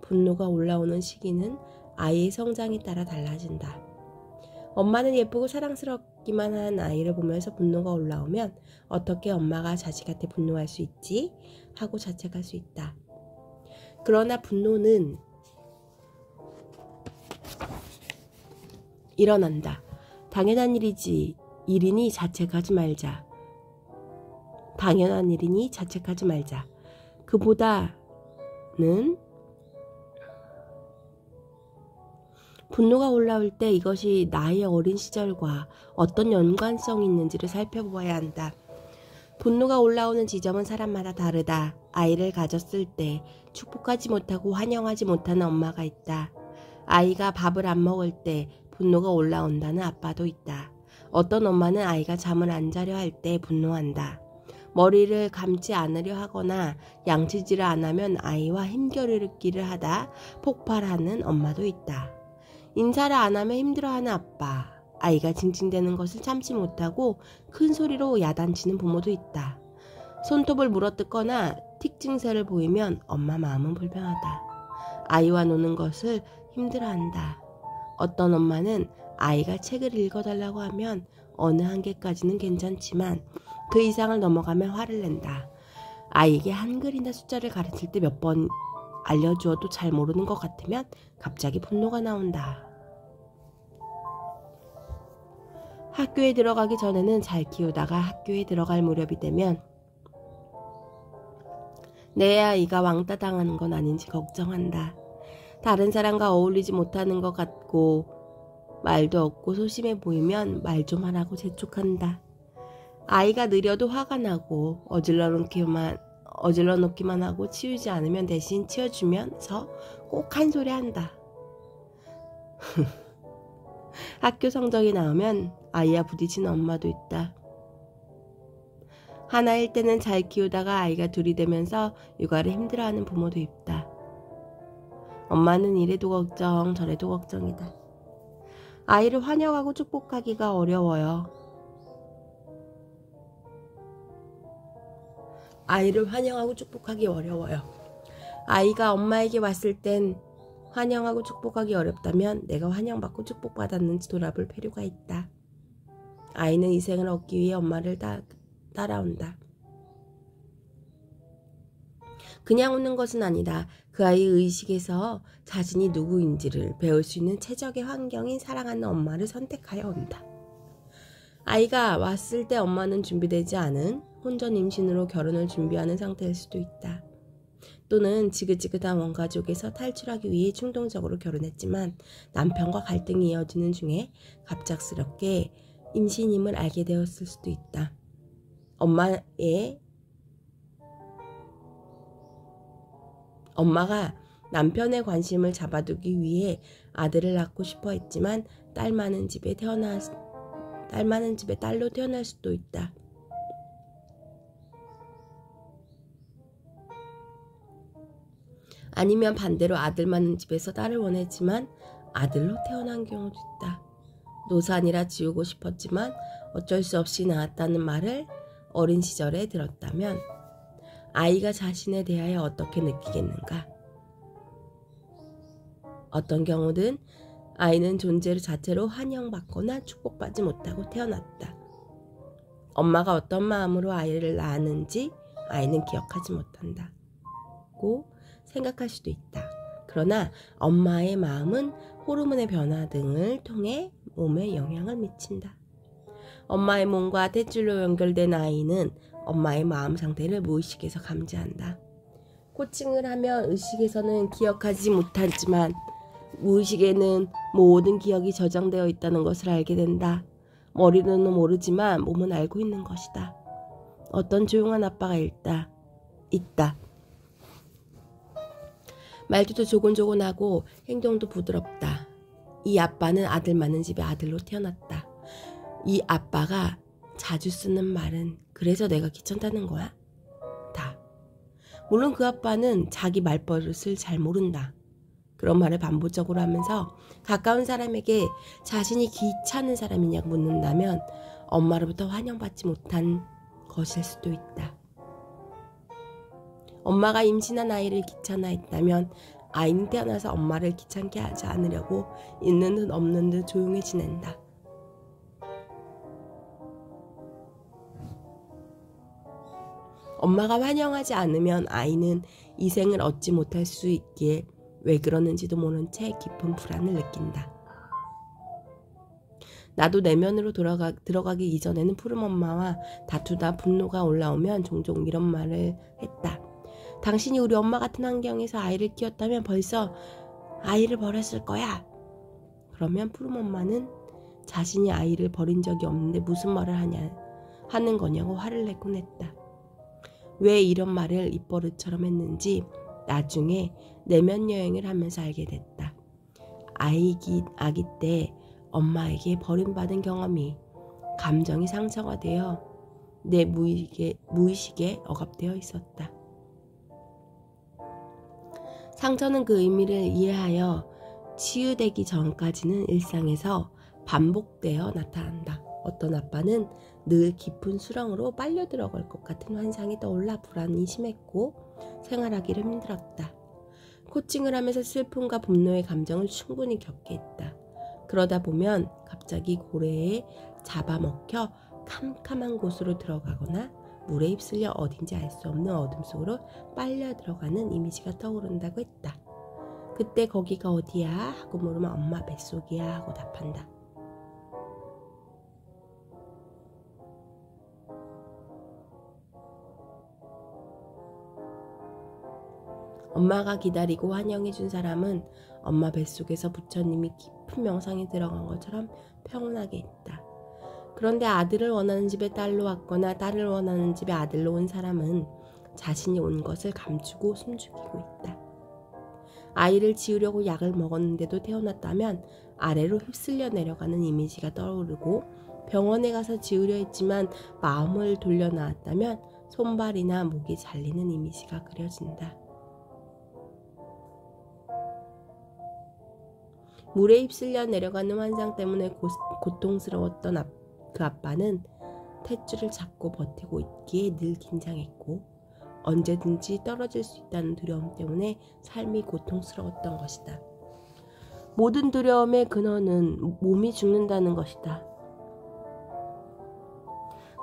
분노가 올라오는 시기는 아이의 성장에 따라 달라진다. 엄마는 예쁘고 사랑스럽기만 한 아이를 보면서 분노가 올라오면 어떻게 엄마가 자식한테 분노할 수 있지? 하고 자책할 수 있다. 그러나 분노는 일어난다. 당연한 일이니 자책하지 말자. 당연한 일이니 자책하지 말자. 그보다는 분노가 올라올 때 이것이 나의 어린 시절과 어떤 연관성이 있는지를 살펴보아야 한다. 분노가 올라오는 지점은 사람마다 다르다. 아이를 가졌을 때 축복하지 못하고 환영하지 못하는 엄마가 있다. 아이가 밥을 안 먹을 때 분노가 올라온다는 아빠도 있다. 어떤 엄마는 아이가 잠을 안 자려 할 때 분노한다. 머리를 감지 않으려 하거나 양치질을 안 하면 아이와 힘겨루기를 하다 폭발하는 엄마도 있다. 인사를 안 하면 힘들어하는 아빠, 아이가 징징대는 것을 참지 못하고 큰 소리로 야단치는 부모도 있다. 손톱을 물어뜯거나 틱 증세를 보이면 엄마 마음은 불편하다. 아이와 노는 것을 힘들어한다. 어떤 엄마는 아이가 책을 읽어달라고 하면 어느 한계까지는 괜찮지만 그 이상을 넘어가면 화를 낸다. 아이에게 한글이나 숫자를 가르칠 때 몇 번 알려주어도 잘 모르는 것 같으면 갑자기 분노가 나온다. 학교에 들어가기 전에는 잘 키우다가 학교에 들어갈 무렵이 되면 내 아이가 왕따 당하는 건 아닌지 걱정한다. 다른 사람과 어울리지 못하는 것 같고 말도 없고 소심해 보이면 말 좀 하라고 재촉한다. 아이가 느려도 화가 나고 어질러 놓기만 하고 치우지 않으면 대신 치워주면서 꼭 한 소리 한다. 학교 성적이 나오면 아이와 부딪히는 엄마도 있다. 하나일 때는 잘 키우다가 아이가 둘이 되면서 육아를 힘들어하는 부모도 있다. 엄마는 이래도 걱정 저래도 걱정이다. 아이를 환영하고 축복하기가 어려워요. 아이를 환영하고 축복하기 어려워요. 아이가 엄마에게 왔을 땐 환영하고 축복하기 어렵다면 내가 환영받고 축복받았는지 돌아볼 필요가 있다. 아이는 이생을 얻기 위해 엄마를 따라온다. 그냥 오는 것은 아니다. 그 아이의 의식에서 자신이 누구인지를 배울 수 있는 최적의 환경인 사랑하는 엄마를 선택하여 온다. 아이가 왔을 때 엄마는 준비되지 않은 혼전 임신으로 결혼을 준비하는 상태일 수도 있다. 또는 지긋지긋한 원가족에서 탈출하기 위해 충동적으로 결혼했지만 남편과 갈등이 이어지는 중에 갑작스럽게 임신임을 알게 되었을 수도 있다. 엄마가 남편의 관심을 잡아두기 위해 아들을 낳고 싶어 했지만 딸 많은 집에 딸로 태어날 수도 있다. 아니면 반대로 아들 많은 집에서 딸을 원했지만 아들로 태어난 경우도 있다. 노산이라 지우고 싶었지만 어쩔 수 없이 낳았다는 말을 어린 시절에 들었다면 아이가 자신에 대하여 어떻게 느끼겠는가? 어떤 경우든 아이는 존재 자체로 환영받거나 축복받지 못하고 태어났다. 엄마가 어떤 마음으로 아이를 낳았는지 아이는 기억하지 못한다고 생각할 수도 있다. 그러나 엄마의 마음은 호르몬의 변화 등을 통해 몸에 영향을 미친다. 엄마의 몸과 탯줄로 연결된 아이는 엄마의 마음 상태를 무의식에서 감지한다. 코칭을 하면 의식에서는 기억하지 못하지만 무의식에는 모든 기억이 저장되어 있다는 것을 알게 된다. 머리로는 모르지만 몸은 알고 있는 것이다. 어떤 조용한 아빠가 있다. 말투도 조곤조곤하고 행동도 부드럽다. 이 아빠는 아들 많은 집의 아들로 태어났다. 이 아빠가 자주 쓰는 말은 그래서 내가 귀찮다는 거야? 다. 물론 그 아빠는 자기 말버릇을 잘 모른다. 그런 말을 반복적으로 하면서 가까운 사람에게 자신이 귀찮은 사람이냐고 묻는다면 엄마로부터 환영받지 못한 것일 수도 있다. 엄마가 임신한 아이를 귀찮아했다면 아이는 태어나서 엄마를 귀찮게 하지 않으려고 있는 듯 없는 듯 조용히 지낸다. 엄마가 환영하지 않으면 아이는 이 생을 얻지 못할 수 있기에 왜 그러는지도 모른 채 깊은 불안을 느낀다. 나도 내면으로 들어가기 이전에는 푸른 엄마와 다투다 분노가 올라오면 종종 이런 말을 했다. 당신이 우리 엄마 같은 환경에서 아이를 키웠다면 벌써 아이를 버렸을 거야. 그러면 푸른 엄마는 자신이 아이를 버린 적이 없는데 무슨 말을 하는 거냐고 화를 내곤 했다. 왜 이런 말을 입버릇처럼 했는지 나중에 내면 여행을 하면서 알게 됐다. 아기 때 엄마에게 버림받은 경험이 감정이 상처가 되어 내 무의식에 억압되어 있었다. 상처는 그 의미를 이해하여 치유되기 전까지는 일상에서 반복되어 나타난다. 어떤 아빠는 늘 깊은 수렁으로 빨려 들어갈 것 같은 환상이 떠올라 불안이 심했고 생활하기를 힘들었다. 코칭을 하면서 슬픔과 분노의 감정을 충분히 겪게 했다. 그러다 보면 갑자기 고래에 잡아먹혀 캄캄한 곳으로 들어가거나 물에 휩쓸려 어딘지 알 수 없는 어둠 속으로 빨려 들어가는 이미지가 떠오른다고 했다. 그때 거기가 어디야? 하고 물으면 엄마 뱃속이야 하고 답한다. 엄마가 기다리고 환영해준 사람은 엄마 뱃속에서 부처님이 깊은 명상에 들어간 것처럼 평온하게 있다. 그런데 아들을 원하는 집에 딸로 왔거나 딸을 원하는 집에 아들로 온 사람은 자신이 온 것을 감추고 숨죽이고 있다. 아이를 지우려고 약을 먹었는데도 태어났다면 아래로 휩쓸려 내려가는 이미지가 떠오르고 병원에 가서 지우려 했지만 마음을 돌려 나왔다면 손발이나 목이 잘리는 이미지가 그려진다. 물에 휩쓸려 내려가는 환상 때문에 고통스러웠던 그 아빠는 탯줄을 잡고 버티고 있기에 늘 긴장했고 언제든지 떨어질 수 있다는 두려움 때문에 삶이 고통스러웠던 것이다. 모든 두려움의 근원은 몸이 죽는다는 것이다.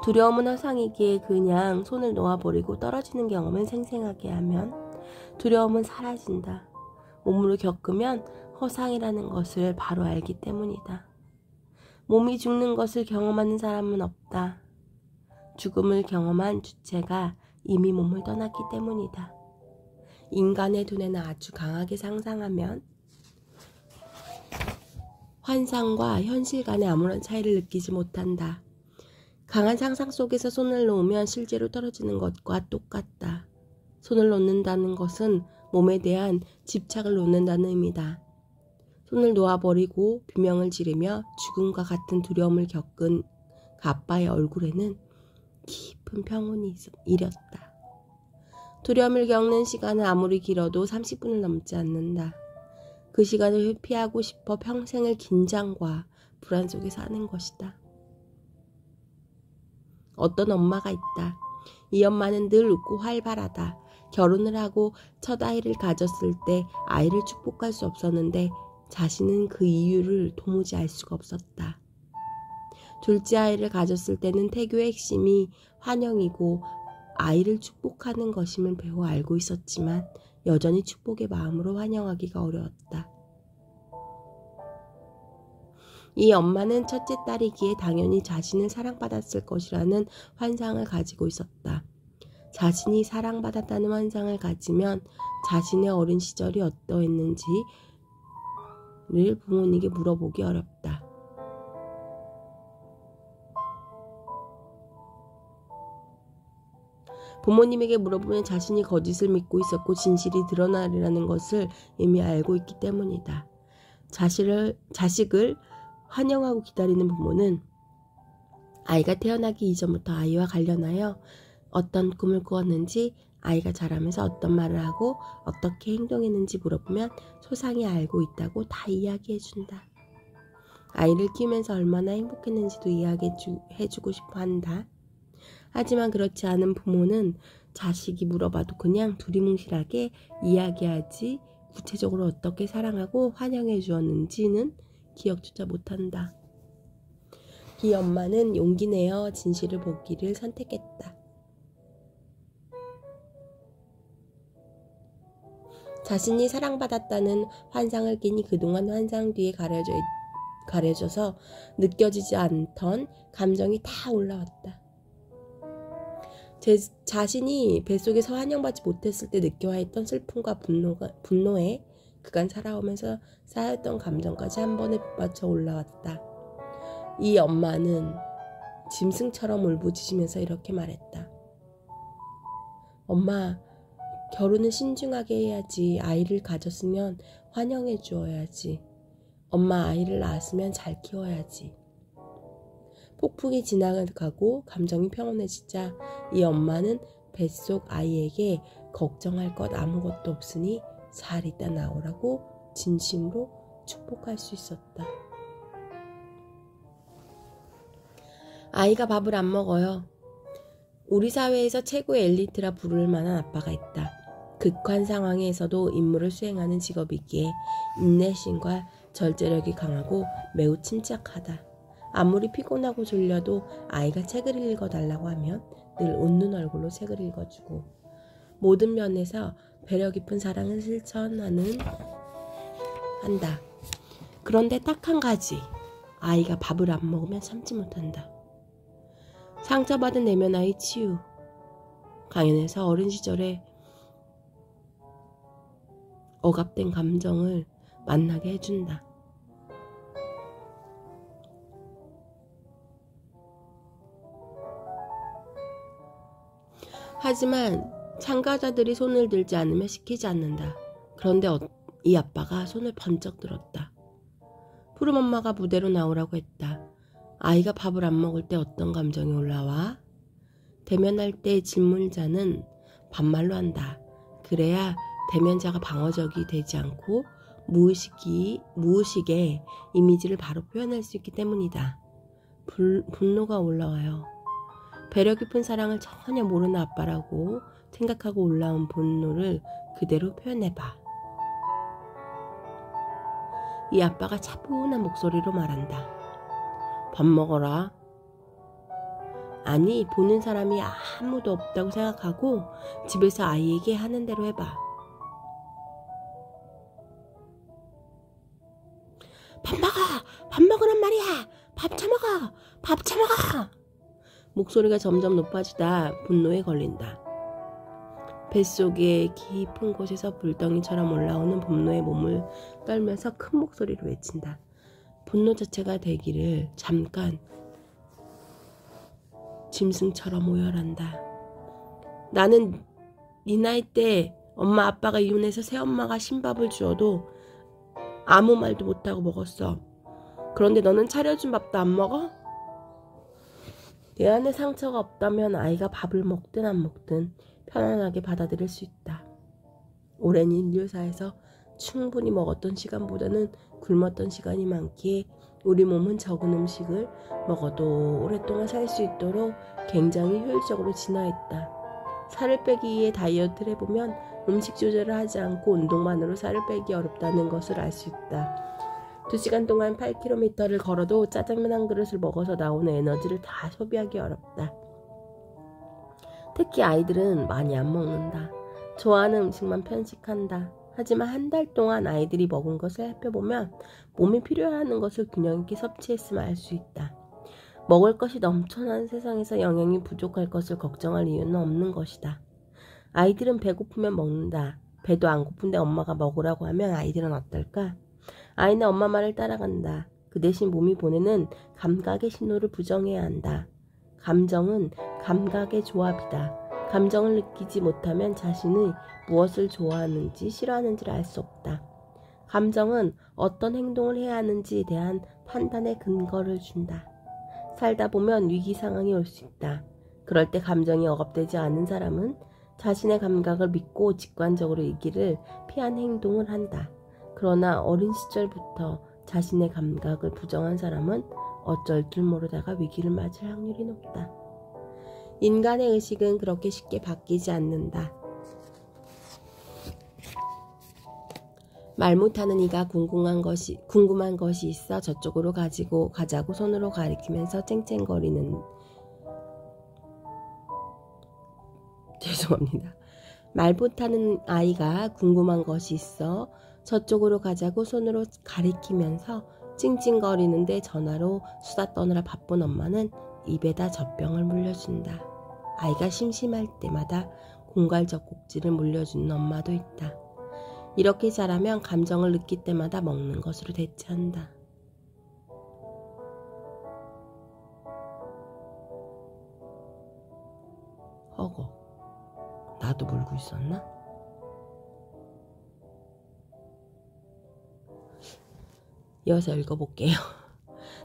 두려움은 허상이기에 그냥 손을 놓아버리고 떨어지는 경험을 생생하게 하면 두려움은 사라진다. 몸으로 겪으면 허상이라는 것을 바로 알기 때문이다. 몸이 죽는 것을 경험하는 사람은 없다. 죽음을 경험한 주체가 이미 몸을 떠났기 때문이다. 인간의 두뇌는 아주 강하게 상상하면 환상과 현실 간에 아무런 차이를 느끼지 못한다. 강한 상상 속에서 손을 놓으면 실제로 떨어지는 것과 똑같다. 손을 놓는다는 것은 몸에 대한 집착을 놓는다는 의미다. 손을 놓아버리고 비명을 지르며 죽음과 같은 두려움을 겪은 그 아빠의 얼굴에는 깊은 평온이 일었다. 두려움을 겪는 시간은 아무리 길어도 30분을 넘지 않는다. 그 시간을 회피하고 싶어 평생을 긴장과 불안 속에 사는 것이다. 어떤 엄마가 있다. 이 엄마는 늘 웃고 활발하다. 결혼을 하고 첫 아이를 가졌을 때 아이를 축복할 수 없었는데 자신은 그 이유를 도무지 알 수가 없었다. 둘째 아이를 가졌을 때는 태교의 핵심이 환영이고 아이를 축복하는 것임을 배워 알고 있었지만 여전히 축복의 마음으로 환영하기가 어려웠다. 이 엄마는 첫째 딸이기에 당연히 자신을 사랑받았을 것이라는 환상을 가지고 있었다. 자신이 사랑받았다는 환상을 가지면 자신의 어린 시절이 어떠했는지를 부모님에게 물어보기 어렵다. 부모님에게 물어보면 자신이 거짓을 믿고 있었고 진실이 드러나리라는 것을 이미 알고 있기 때문이다. 자식을 환영하고 기다리는 부모는 아이가 태어나기 이전부터 아이와 관련하여 어떤 꿈을 꾸었는지, 아이가 자라면서 어떤 말을 하고 어떻게 행동했는지 물어보면 소상히 알고 있다고 다 이야기해준다. 아이를 키우면서 얼마나 행복했는지도 이야기해주고 싶어 한다. 하지만 그렇지 않은 부모는 자식이 물어봐도 그냥 두리뭉실하게 이야기하지 구체적으로 어떻게 사랑하고 환영해 주었는지는 기억조차 못한다. 이 엄마는 용기 내어 진실을 보기를 선택했다. 자신이 사랑받았다는 환상을 깨니 그동안 환상 뒤에 가려져서 느껴지지 않던 감정이 다 올라왔다. 자신이 뱃속에서 환영받지 못했을 때 느껴야 했던 슬픔과 분노에 그간 살아오면서 쌓였던 감정까지 한 번에 북받쳐 올라왔다. 이 엄마는 짐승처럼 울부짖으면서 이렇게 말했다. 엄마, 결혼은 신중하게 해야지. 아이를 가졌으면 환영해 주어야지. 엄마, 아이를 낳았으면 잘 키워야지. 폭풍이 지나가고 감정이 평온해지자 이 엄마는 뱃속 아이에게 걱정할 것 아무것도 없으니 잘 있다 나오라고 진심으로 축복할 수 있었다. 아이가 밥을 안 먹어요. 우리 사회에서 최고의 엘리트라 부를 만한 아빠가 있다. 극한 상황에서도 임무를 수행하는 직업이기에 인내심과 절제력이 강하고 매우 침착하다. 아무리 피곤하고 졸려도 아이가 책을 읽어달라고 하면 늘 웃는 얼굴로 책을 읽어주고 모든 면에서 배려 깊은 사랑을 한다. 그런데 딱 한 가지, 아이가 밥을 안 먹으면 참지 못한다. 상처받은 내면 아이 치유. 강연에서 어린 시절에 억압된 감정을 만나게 해준다. 하지만 참가자들이 손을 들지 않으면 시키지 않는다. 그런데 이 아빠가 손을 번쩍 들었다. 푸른 엄마가 무대로 나오라고 했다. 아이가 밥을 안 먹을 때 어떤 감정이 올라와? 대면할 때 질문자는 반말로 한다. 그래야 대면자가 방어적이 되지 않고 무의식의 이미지를 바로 표현할 수 있기 때문이다. 분노가 올라와요. 배려 깊은 사랑을 전혀 모르는 아빠라고 생각하고 올라온 분노를 그대로 표현해봐. 이 아빠가 차분한 목소리로 말한다. 밥 먹어라. 아니, 보는 사람이 아무도 없다고 생각하고 집에서 아이에게 하는 대로 해봐. 밥 먹어! 밥 먹으란 말이야! 밥 처먹어! 밥 처먹어! 목소리가 점점 높아지다 분노에 걸린다. 뱃속의 깊은 곳에서 불덩이처럼 올라오는 분노의 몸을 떨면서 큰 목소리로 외친다. 분노 자체가 되기를 잠깐 짐승처럼 오열한다. 나는 네 나이 때 엄마 아빠가 이혼해서 새엄마가 신밥을 주어도 아무 말도 못하고 먹었어. 그런데 너는 차려준 밥도 안 먹어? 내 안에 상처가 없다면 아이가 밥을 먹든 안 먹든 편안하게 받아들일 수 있다. 오랜 인류사에서 충분히 먹었던 시간보다는 굶었던 시간이 많기에 우리 몸은 적은 음식을 먹어도 오랫동안 살 수 있도록 굉장히 효율적으로 진화했다. 살을 빼기 위해 다이어트를 해보면 음식 조절을 하지 않고 운동만으로 살을 빼기 어렵다는 것을 알 수 있다. 2시간 동안 8km를 걸어도 짜장면 한 그릇을 먹어서 나오는 에너지를 다 소비하기 어렵다. 특히 아이들은 많이 안 먹는다. 좋아하는 음식만 편식한다. 하지만 한 달 동안 아이들이 먹은 것을 살펴보면 몸이 필요하는 것을 균형 있게 섭취했음을 알 수 있다. 먹을 것이 넘쳐나는 세상에서 영양이 부족할 것을 걱정할 이유는 없는 것이다. 아이들은 배고프면 먹는다. 배도 안 고픈데 엄마가 먹으라고 하면 아이들은 어떨까? 아이는 엄마 말을 따라간다. 그 대신 몸이 보내는 감각의 신호를 부정해야 한다. 감정은 감각의 조합이다. 감정을 느끼지 못하면 자신이 무엇을 좋아하는지 싫어하는지를 알 수 없다. 감정은 어떤 행동을 해야 하는지에 대한 판단의 근거를 준다. 살다 보면 위기 상황이 올 수 있다. 그럴 때 감정이 억압되지 않은 사람은 자신의 감각을 믿고 직관적으로 위기를 피한 행동을 한다. 그러나 어린 시절부터 자신의 감각을 부정한 사람은 어쩔 줄 모르다가 위기를 맞을 확률이 높다. 인간의 의식은 그렇게 쉽게 바뀌지 않는다. 말 못하는 이가 궁금한 것이 있어 저쪽으로 가자고 손으로 가리키면서 쨍쨍거리는 죄송합니다. 말 못하는 아이가 궁금한 것이 있어 저쪽으로 가자고 손으로 가리키면서 찡찡거리는데 전화로 수다 떠느라 바쁜 엄마는 입에다 젖병을 물려준다. 아이가 심심할 때마다 공갈적 꼭지를 물려주는 엄마도 있다. 이렇게 자라면 감정을 느낄 때마다 먹는 것으로 대체한다. 허거, 나도 물고 있었나? 이어서 읽어볼게요.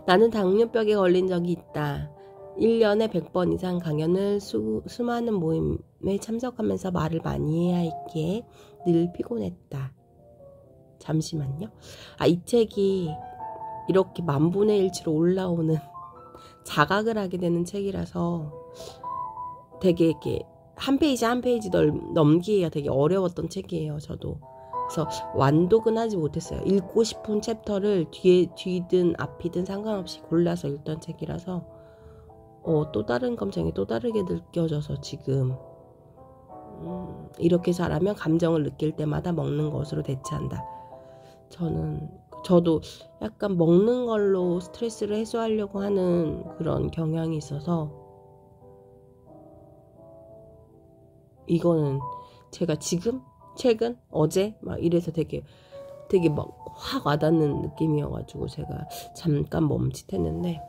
나는 당뇨병에 걸린 적이 있다. 1년에 100번 이상 강연을 수많은 모임에 참석하면서 말을 많이 해야 했기에 늘 피곤했다. 잠시만요. 이 책이 이렇게 10,000분의 1치로 올라오는 자각을 하게 되는 책이라서 되게 이렇게 한 페이지 한 페이지 넘기기가 되게 어려웠던 책이에요. 저도. 그래서 완독은 하지 못했어요. 읽고 싶은 챕터를 뒤든 앞이든 상관없이 골라서 읽던 책이라서 또 다른 감정이 또 다르게 느껴져서 지금 이렇게 자라면 감정을 느낄 때마다 먹는 것으로 대체한다. 저도 약간 먹는 걸로 스트레스를 해소하려고 하는 그런 경향이 있어서 이거는 제가 최근 어제 막 이래서 되게 막 확 와닿는 느낌이어가지고 제가 잠깐 멈칫했는데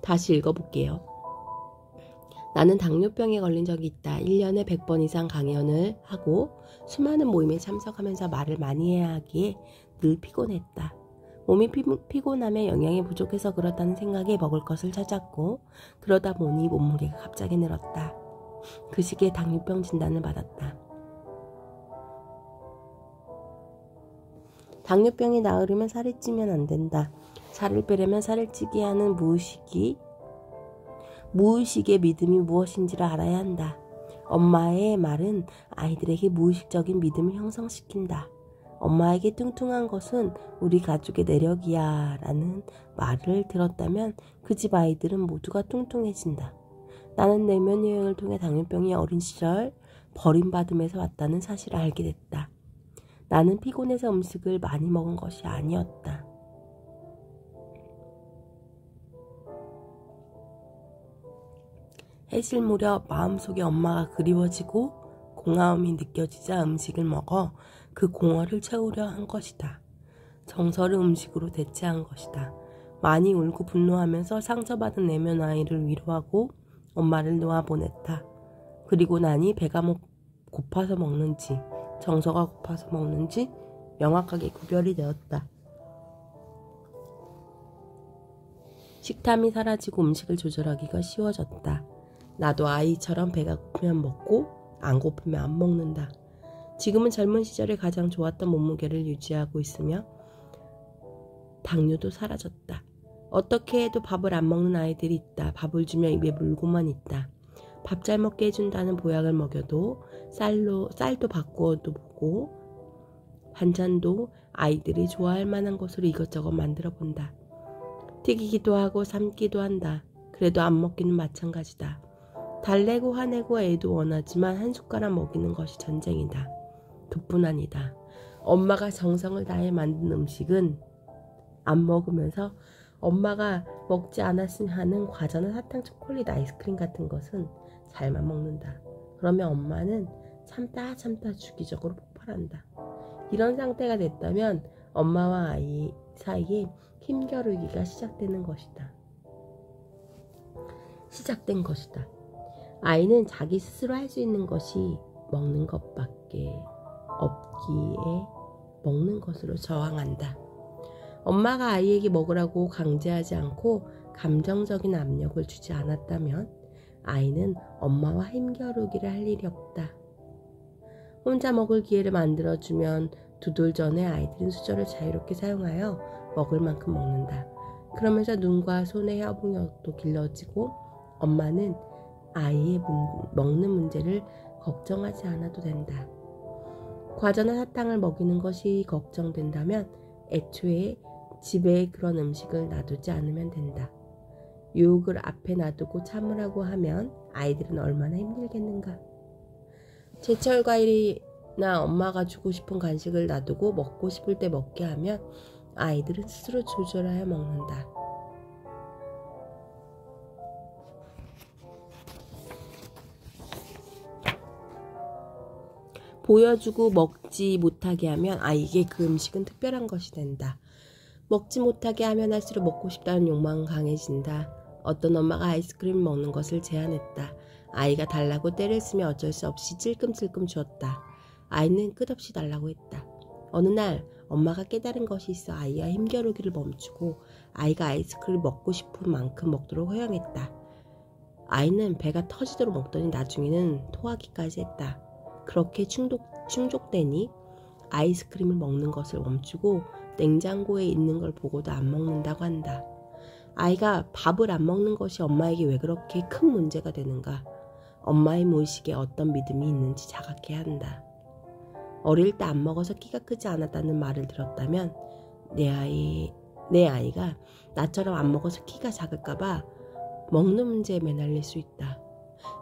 다시 읽어볼게요. 나는 당뇨병에 걸린 적이 있다. 1년에 100번 이상 강연을 하고 수많은 모임에 참석하면서 말을 많이 해야 하기에 늘 피곤했다. 몸이 피곤함에 영양이 부족해서 그렇다는 생각에 먹을 것을 찾았고 그러다 보니 몸무게가 갑자기 늘었다. 그 시기에 당뇨병 진단을 받았다. 당뇨병이 나으려면 살이 찌면 안 된다. 살을 빼려면 살을 찌게 하는 무의식의 믿음이 무엇인지를 알아야 한다. 엄마의 말은 아이들에게 무의식적인 믿음을 형성시킨다. 엄마에게 뚱뚱한 것은 우리 가족의 내력이야 라는 말을 들었다면 그 집 아이들은 모두가 뚱뚱해진다. 나는 내면 여행을 통해 당뇨병이 어린 시절 버림받음에서 왔다는 사실을 알게 됐다. 나는 피곤해서 음식을 많이 먹은 것이 아니었다. 해질 무렵 마음속에 엄마가 그리워지고 공허함이 느껴지자 음식을 먹어 그 공허를 채우려 한 것이다. 정서를 음식으로 대체한 것이다. 많이 울고 분노하면서 상처받은 내면 아이를 위로하고 엄마를 놓아보냈다. 그리고 나니 배가 고파서 먹는지 정서가 고파서 먹는지 명확하게 구별이 되었다. 식탐이 사라지고 음식을 조절하기가 쉬워졌다. 나도 아이처럼 배가 고프면 먹고 안 고프면 안 먹는다. 지금은 젊은 시절에 가장 좋았던 몸무게를 유지하고 있으며 당뇨도 사라졌다. 어떻게 해도 밥을 안 먹는 아이들이 있다. 밥을 주면 입에 물고만 있다. 밥 잘 먹게 해준다는 보약을 먹여도 쌀도 바꾸어도 보고 반찬도 아이들이 좋아할 만한 것으로 이것저것 만들어 본다. 튀기기도 하고 삶기도 한다. 그래도 안 먹기는 마찬가지다. 달래고 화내고 애도 원하지만 한 숟가락 먹이는 것이 전쟁이다. 그뿐 아니다. 엄마가 정성을 다해 만든 음식은 안 먹으면서 엄마가 먹지 않았으면 하는 과자나 사탕, 초콜릿, 아이스크림 같은 것은 잘만 먹는다. 그러면 엄마는 참다 주기적으로 폭발한다. 이런 상태가 됐다면 엄마와 아이 사이에 힘겨루기가 시작된 것이다. 아이는 자기 스스로 할 수 있는 것이 먹는 것밖에 없기에 먹는 것으로 저항한다. 엄마가 아이에게 먹으라고 강제하지 않고 감정적인 압력을 주지 않았다면 아이는 엄마와 힘겨루기를 할 일이 없다. 혼자 먹을 기회를 만들어주면 두돌 전에 아이들은 수저를 자유롭게 사용하여 먹을 만큼 먹는다. 그러면서 눈과 손의 협응력도 길러지고 엄마는 아이의 먹는 문제를 걱정하지 않아도 된다. 과자나 사탕을 먹이는 것이 걱정된다면 애초에 집에 그런 음식을 놔두지 않으면 된다. 유혹을 앞에 놔두고 참으라고 하면 아이들은 얼마나 힘들겠는가. 제철 과일이나 엄마가 주고 싶은 간식을 놔두고 먹고 싶을 때 먹게 하면 아이들은 스스로 조절하여 먹는다. 보여주고 먹지 못하게 하면 아이에게 그 음식은 특별한 것이 된다. 먹지 못하게 하면 할수록 먹고 싶다는 욕망은 강해진다. 어떤 엄마가 아이스크림을 먹는 것을 제안했다. 아이가 달라고 떼를 쓰며 어쩔 수 없이 찔끔찔끔 주었다. 아이는 끝없이 달라고 했다. 어느 날 엄마가 깨달은 것이 있어 아이와 힘겨루기를 멈추고 아이가 아이스크림을 먹고 싶은 만큼 먹도록 허용했다. 아이는 배가 터지도록 먹더니 나중에는 토하기까지 했다. 그렇게 충족되니 아이스크림을 먹는 것을 멈추고 냉장고에 있는 걸 보고도 안 먹는다고 한다. 아이가 밥을 안 먹는 것이 엄마에게 왜 그렇게 큰 문제가 되는가? 엄마의 무의식에 어떤 믿음이 있는지 자각해야 한다. 어릴 때 안 먹어서 키가 크지 않았다는 말을 들었다면 내 아이가 나처럼 안 먹어서 키가 작을까봐 먹는 문제에 매달릴 수 있다.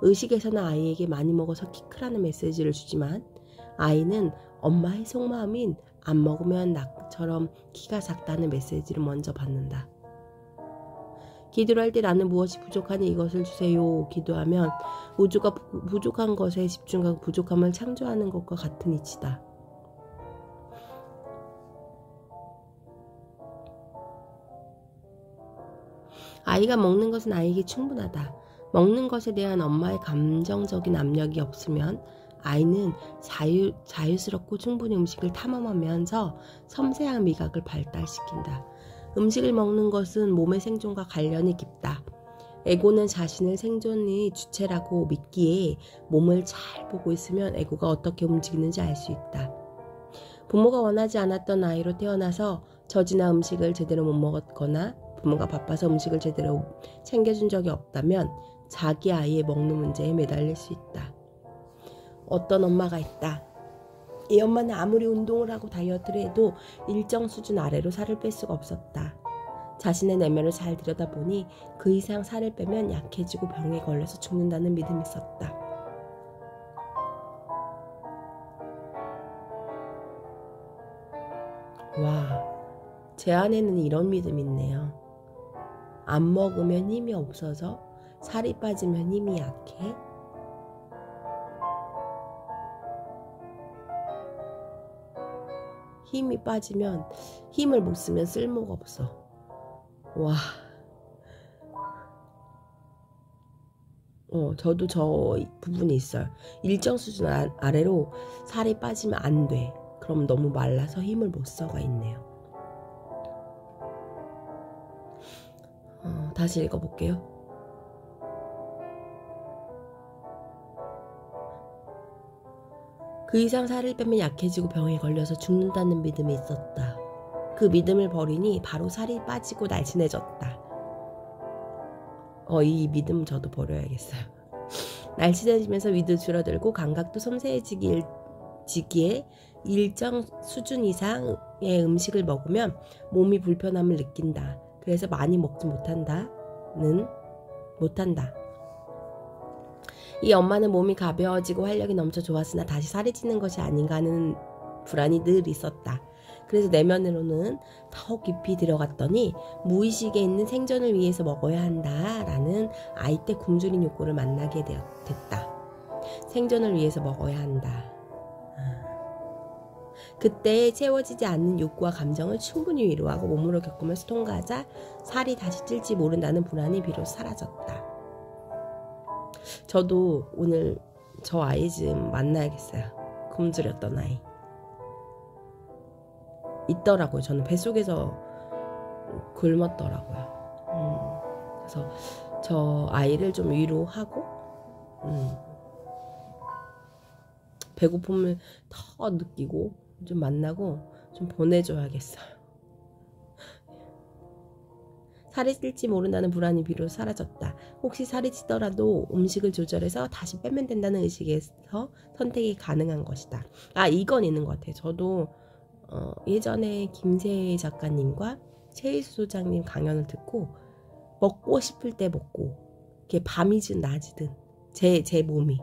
의식에서는 아이에게 많이 먹어서 키 크라는 메시지를 주지만 아이는 엄마의 속마음인 안 먹으면 나처럼 키가 작다는 메시지를 먼저 받는다. 기도를 할 때 나는 무엇이 부족하니 이것을 주세요. 기도하면 우주가 부족한 것에 집중하고 부족함을 창조하는 것과 같은 이치다. 아이가 먹는 것은 아이에게 충분하다. 먹는 것에 대한 엄마의 감정적인 압력이 없으면 아이는 자유스럽고 충분히 음식을 탐험하면서 섬세한 미각을 발달시킨다. 음식을 먹는 것은 몸의 생존과 관련이 깊다. 에고는 자신을 생존의 주체라고 믿기에 몸을 잘 보고 있으면 에고가 어떻게 움직이는지 알 수 있다. 부모가 원하지 않았던 아이로 태어나서 젖이나 음식을 제대로 못 먹었거나 부모가 바빠서 음식을 제대로 챙겨준 적이 없다면 자기 아이의 먹는 문제에 매달릴 수 있다. 어떤 엄마가 있다. 이 엄마는 아무리 운동을 하고 다이어트를 해도 일정 수준 아래로 살을 뺄 수가 없었다. 자신의 내면을 잘 들여다보니 그 이상 살을 빼면 약해지고 병에 걸려서 죽는다는 믿음이 있었다. 와, 제 안에는 이런 믿음이 있네요. 안 먹으면 힘이 없어서 살이 빠지면 힘이 약해? 힘이 빠지면 힘을 못 쓰면 쓸모가 없어. 와. 저도 저 부분이 있어요. 일정 수준 아래로 살이 빠지면 안 돼. 그럼 너무 말라서 힘을 못 써가 있네요. 다시 읽어볼게요. 그 이상 살을 빼면 약해지고 병에 걸려서 죽는다는 믿음이 있었다. 그 믿음을 버리니 바로 살이 빠지고 날씬해졌다. 이 믿음 저도 버려야겠어요. 날씬해지면서 위도 줄어들고 감각도 섬세해지기에 일정 수준 이상의 음식을 먹으면 몸이 불편함을 느낀다. 그래서 많이 먹지 못한다. 이 엄마는 몸이 가벼워지고 활력이 넘쳐 좋았으나 다시 살이 찌는 것이 아닌가 하는 불안이 늘 있었다. 그래서 내면으로는 더 깊이 들어갔더니 무의식에 있는 생존을 위해서 먹어야 한다라는 아이 때 굶주린 욕구를 만나게 됐다. 생존을 위해서 먹어야 한다. 그때 채워지지 않는 욕구와 감정을 충분히 위로하고 몸으로 겪으면서 통과하자 살이 다시 찔지 모른다는 불안이 비로소 사라졌다. 저도 오늘 저 아이 좀 만나야겠어요. 굶주렸던 아이. 있더라고요. 저는 뱃속에서 굶었더라고요. 그래서 저 아이를 좀 위로하고 배고픔을 더 느끼고 좀 만나고 좀 보내줘야겠어요. 살이 찔지 모른다는 불안이 비로소 사라졌다. 혹시 살이 찌더라도 음식을 조절해서 다시 빼면 된다는 의식에서 선택이 가능한 것이다. 이건 있는 것 같아요. 저도 예전에 김세혜 작가님과 최희수 소장님 강연을 듣고 먹고 싶을 때 먹고, 이게 밤이든 낮이든 제 몸이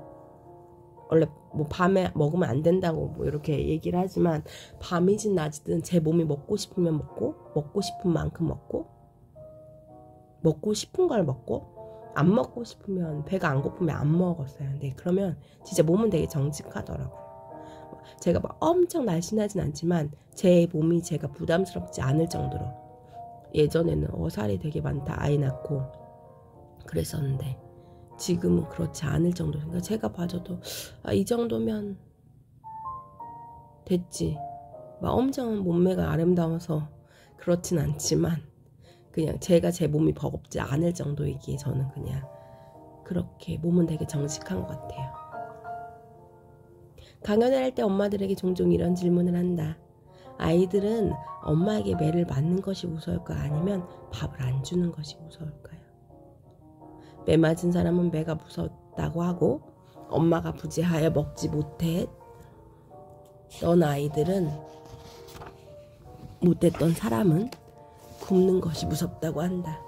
원래 뭐 밤에 먹으면 안 된다고 뭐 이렇게 얘기를 하지만, 밤이든 낮이든 제 몸이 먹고 싶으면 먹고, 먹고 싶은 만큼 먹고, 먹고 싶은 걸 먹고, 안 먹고 싶으면, 배가 안 고프면 안 먹었어요. 근데 그러면 진짜 몸은 되게 정직하더라고요. 제가 막 엄청 날씬하진 않지만 제 몸이 제가 부담스럽지 않을 정도로, 예전에는 살이 되게 많다, 아이 낳고 그랬었는데 지금은 그렇지 않을 정도로, 그러니까 제가 봐줘도 이 정도면 됐지. 막 엄청 몸매가 아름다워서 그렇진 않지만 그냥 제가 제 몸이 버겁지 않을 정도이기에 저는 그냥 그렇게 몸은 되게 정직한 것 같아요. 강연을 할 때 엄마들에게 종종 이런 질문을 한다. 아이들은 엄마에게 매를 맞는 것이 무서울까, 아니면 밥을 안 주는 것이 무서울까요? 매 맞은 사람은 매가 무섭다고 하고, 엄마가 부재하여 먹지 못해 넌 아이들은, 못했던 사람은 굶는 것이 무섭다고 한다.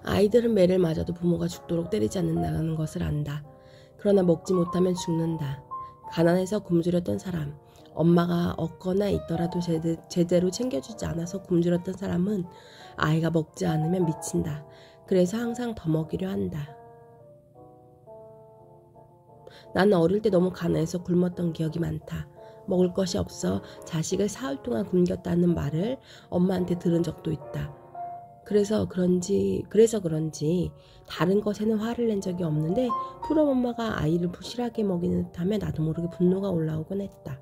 아이들은 매를 맞아도 부모가 죽도록 때리지 않는다는 것을 안다. 그러나 먹지 못하면 죽는다. 가난해서 굶주렸던 사람, 엄마가 얻거나 있더라도 제대로 챙겨주지 않아서 굶주렸던 사람은 아이가 먹지 않으면 미친다. 그래서 항상 더 먹이려 한다. 나는 어릴 때 너무 가난해서 굶었던 기억이 많다. 먹을 것이 없어 자식을 사흘 동안 굶겼다는 말을 엄마한테 들은 적도 있다. 그래서 그런지 다른 것에는 화를 낸 적이 없는데, 푸른 엄마가 아이를 부실하게 먹이는 듯하면 나도 모르게 분노가 올라오곤 했다.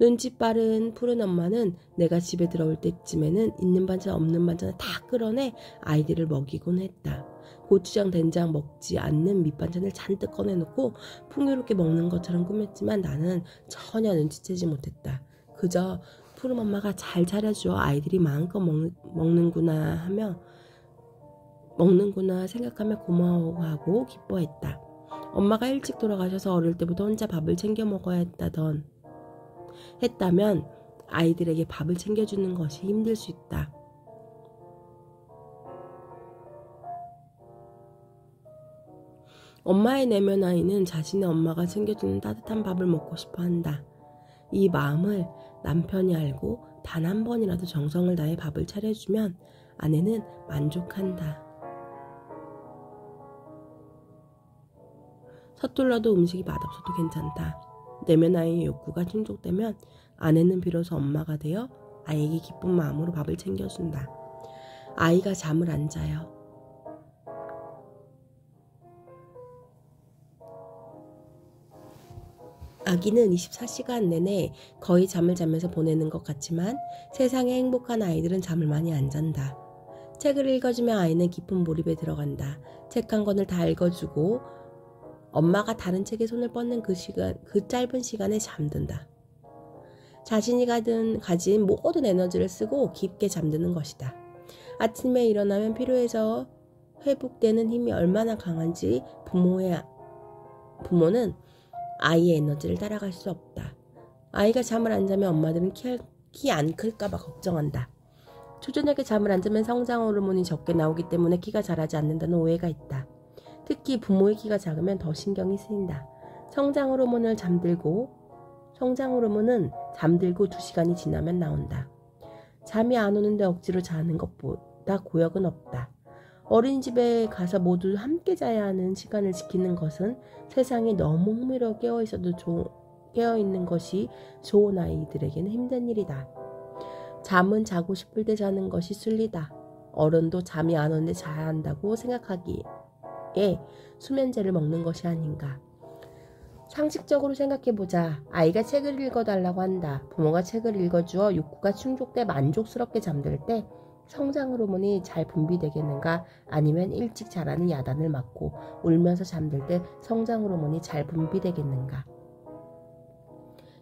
눈치 빠른 푸른 엄마는 내가 집에 들어올 때쯤에는 있는 반찬 없는 반찬을 다 끌어내 아이들을 먹이곤 했다. 고추장 된장 먹지 않는 밑반찬을 잔뜩 꺼내놓고 풍요롭게 먹는 것처럼 꾸몄지만 나는 전혀 눈치채지 못했다. 그저 푸른 엄마가 잘 차려줘 아이들이 마음껏 먹는구나 생각하며 고마워하고 기뻐했다. 엄마가 일찍 돌아가셔서 어릴 때부터 혼자 밥을 챙겨 먹어야 했다면 아이들에게 밥을 챙겨주는 것이 힘들 수 있다. 엄마의 내면 아이는 자신의 엄마가 챙겨주는 따뜻한 밥을 먹고 싶어 한다. 이 마음을 남편이 알고 단 한 번이라도 정성을 다해 밥을 차려주면 아내는 만족한다. 서툴러도 음식이 맛없어도 괜찮다. 내면 아이의 욕구가 충족되면 아내는 비로소 엄마가 되어 아이에게 기쁜 마음으로 밥을 챙겨준다. 아이가 잠을 안 자요. 아기는 24시간 내내 거의 잠을 자면서 보내는 것 같지만 세상에 행복한 아이들은 잠을 많이 안 잔다. 책을 읽어주며 아이는 깊은 몰입에 들어간다. 책 한 권을 다 읽어주고 엄마가 다른 책에 손을 뻗는 그 짧은 시간에 잠든다. 자신이 가진 모든 에너지를 쓰고 깊게 잠드는 것이다. 아침에 일어나면 피로해서 회복되는 힘이 얼마나 강한지 부모는 아이의 에너지를 따라갈 수 없다. 아이가 잠을 안 자면 엄마들은 키 안 클까봐 걱정한다. 초저녁에 잠을 안 자면 성장 호르몬이 적게 나오기 때문에 키가 자라지 않는다는 오해가 있다. 특히 부모의 키가 작으면 더 신경이 쓰인다. 성장 호르몬은 잠들고 2시간이 지나면 나온다. 잠이 안 오는데 억지로 자는 것보다 고역은 없다. 어린이집에 가서 모두 함께 자야 하는 시간을 지키는 것은 세상에 너무 흥미로워 깨어있는 것이 좋은 아이들에게는 힘든 일이다. 잠은 자고 싶을 때 자는 것이 순리다. 어른도 잠이 안 오는데 자야 한다고 생각하기에 수면제를 먹는 것이 아닌가. 상식적으로 생각해보자. 아이가 책을 읽어달라고 한다. 부모가 책을 읽어주어 욕구가 충족돼 만족스럽게 잠들 때 성장 호르몬이 잘 분비되겠는가? 아니면 일찍 자라는 야단을 맞고 울면서 잠들 때 성장 호르몬이 잘 분비되겠는가?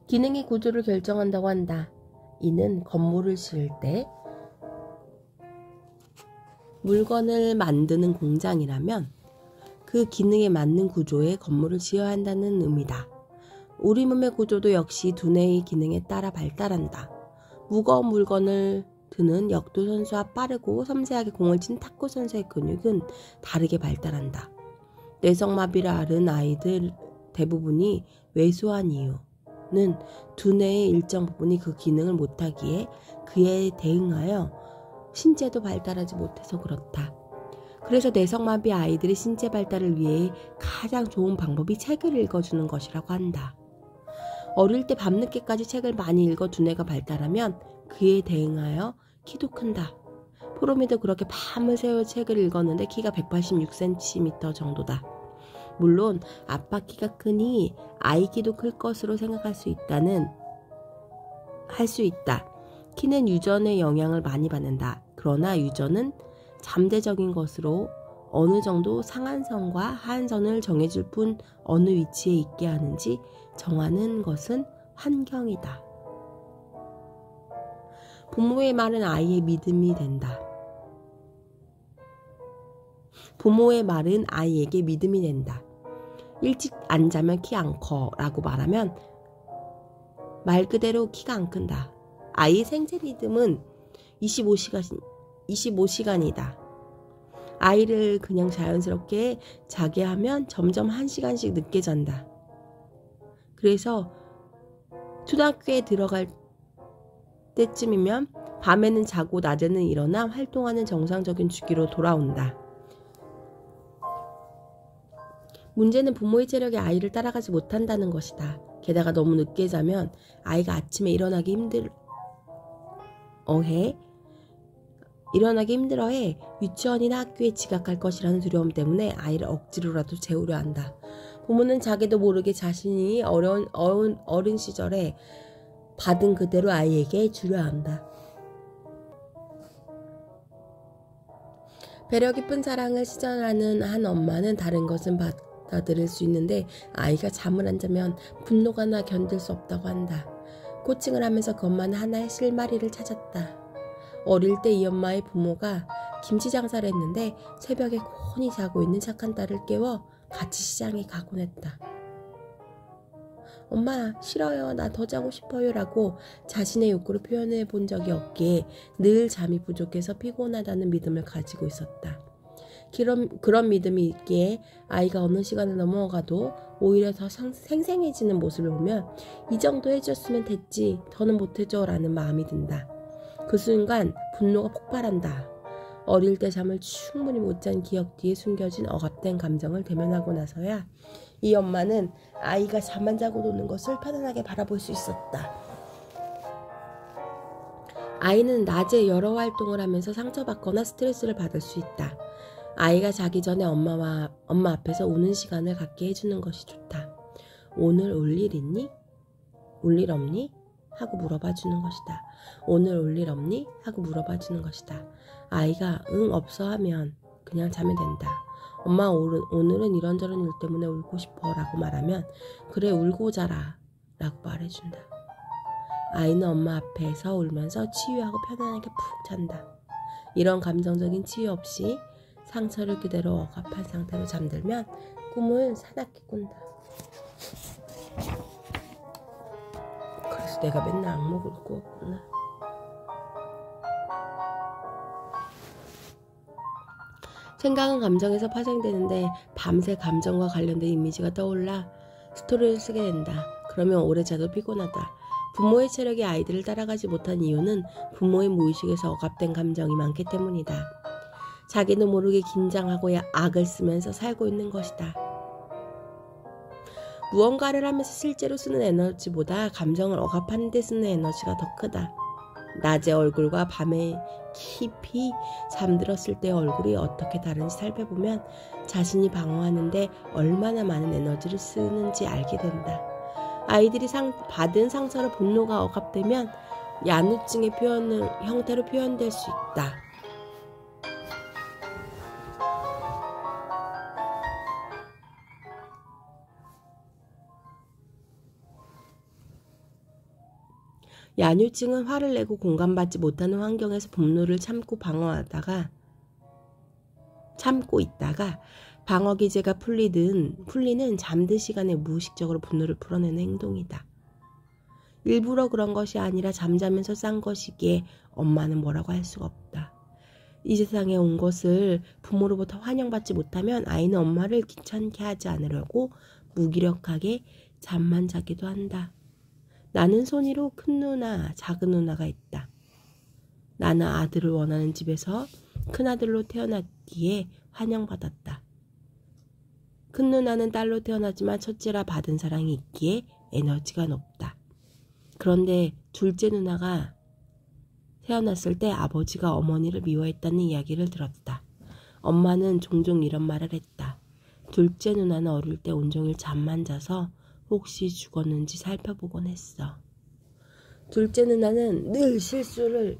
기능이 구조를 결정한다고 한다. 이는 건물을 지을 때 물건을 만드는 공장이라면 그 기능에 맞는 구조의 건물을 지어야 한다는 의미다. 우리 몸의 구조도 역시 두뇌의 기능에 따라 발달한다. 무거운 물건을 드는 역도 선수와 빠르고 섬세하게 공을 친 탁구 선수의 근육은 다르게 발달한다. 뇌성마비를 앓은 아이들 대부분이 왜소한 이유는 두뇌의 일정 부분이 그 기능을 못하기에 그에 대응하여 신체도 발달하지 못해서 그렇다. 그래서 뇌성마비 아이들의 신체 발달을 위해 가장 좋은 방법이 책을 읽어주는 것이라고 한다. 어릴 때 밤늦게까지 책을 많이 읽어 두뇌가 발달하면 그에 대응하여 키도 큰다. 포로미도 그렇게 밤을 새워 책을 읽었는데 키가 186cm 정도다. 물론 아빠 키가 크니 아이 키도 클 것으로 생각할 수 있다. 키는 유전의 영향을 많이 받는다. 그러나 유전은 잠재적인 것으로 어느 정도 상한선과 하한선을 정해줄 뿐 어느 위치에 있게 하는지 정하는 것은 환경이다. 부모의 말은 아이의 믿음이 된다. 부모의 말은 아이에게 믿음이 된다. 일찍 안 자면 키 안 커 라고 말하면 말 그대로 키가 안 큰다. 아이의 생체 리듬은 25시간이다. 아이를 그냥 자연스럽게 자게 하면 점점 1시간씩 늦게 잔다. 그래서 초등학교에 들어갈 때쯤이면 밤에는 자고 낮에는 일어나 활동하는 정상적인 주기로 돌아온다. 문제는 부모의 체력이 아이를 따라가지 못한다는 것이다. 게다가 너무 늦게 자면 아이가 아침에 일어나기 힘들어해 유치원이나 학교에 지각할 것이라는 두려움 때문에 아이를 억지로라도 재우려 한다. 부모는 자기도 모르게 자신이 어린 시절에 받은 그대로 아이에게 주려 한다. 배려 깊은 사랑을 시전하는 한 엄마는 다른 것은 받아들일 수 있는데 아이가 잠을 안 자면 분노가 나 견딜 수 없다고 한다. 코칭을 하면서 그 엄마는 하나의 실마리를 찾았다. 어릴 때 이 엄마의 부모가 김치 장사를 했는데 새벽에 곤히 자고 있는 착한 딸을 깨워 같이 시장에 가곤 했다. 엄마 싫어요. 나 더 자고 싶어요 라고 자신의 욕구를 표현해 본 적이 없기에 늘 잠이 부족해서 피곤하다는 믿음을 가지고 있었다. 그런 믿음이 있기에 아이가 어느 시간을 넘어가도 오히려 더 생생해지는 모습을 보면 이 정도 해줬으면 됐지 더는 못해줘 라는 마음이 든다. 그 순간 분노가 폭발한다. 어릴 때 잠을 충분히 못 잔 기억 뒤에 숨겨진 억압된 감정을 대면하고 나서야 이 엄마는 아이가 잠 안 자고 노는 것을 편안하게 바라볼 수 있었다. 아이는 낮에 여러 활동을 하면서 상처받거나 스트레스를 받을 수 있다. 아이가 자기 전에 엄마 앞에서 우는 시간을 갖게 해주는 것이 좋다. 오늘 올 일 있니? 올 일 없니? 하고 물어봐 주는 것이다. 오늘 올 일 없니? 하고 물어봐 주는 것이다. 아이가 응 없어 하면 그냥 자면 된다. 엄마 오늘은 이런저런 일 때문에 울고 싶어 라고 말하면 그래 울고 자라 라고 말해준다. 아이는 엄마 앞에서 울면서 치유하고 편안하게 푹 잔다. 이런 감정적인 치유 없이 상처를 그대로 억압한 상태로 잠들면 꿈을 사납게 꾼다. 그래서 내가 맨날 악몽을 꾸었구나. 생각은 감정에서 파생되는데 밤새 감정과 관련된 이미지가 떠올라 스토리를 쓰게 된다. 그러면 오래 자도 피곤하다. 부모의 체력이 아이들을 따라가지 못한 이유는 부모의 무의식에서 억압된 감정이 많기 때문이다. 자기도 모르게 긴장하고 악을 쓰면서 살고 있는 것이다. 무언가를 하면서 실제로 쓰는 에너지보다 감정을 억압하는 데 쓰는 에너지가 더 크다. 낮의 얼굴과 밤에 깊이 잠들었을 때의 얼굴이 어떻게 다른지 살펴보면 자신이 방어하는데 얼마나 많은 에너지를 쓰는지 알게 된다. 아이들이 받은 상처로 분노가 억압되면 야누증의 형태로 표현될 수 있다. 야누증은 화를 내고 공감받지 못하는 환경에서 분노를 참고 있다가 방어 기제가 풀리는 잠든 시간에 무의식적으로 분노를 풀어내는 행동이다. 일부러 그런 것이 아니라 잠자면서 싼 것이기에 엄마는 뭐라고 할 수가 없다. 이 세상에 온 것을 부모로부터 환영받지 못하면 아이는 엄마를 귀찮게 하지 않으려고 무기력하게 잠만 자기도 한다. 나는 손이로 큰 누나, 작은 누나가 있다. 나는 아들을 원하는 집에서 큰아들로 태어났기에 환영받았다. 큰 누나는 딸로 태어났지만 첫째라 받은 사랑이 있기에 에너지가 높다. 그런데 둘째 누나가 태어났을 때 아버지가 어머니를 미워했다는 이야기를 들었다. 엄마는 종종 이런 말을 했다. 둘째 누나는 어릴 때 온종일 잠만 자서 혹시 죽었는지 살펴보곤 했어. 둘째 누나는 늘 실수를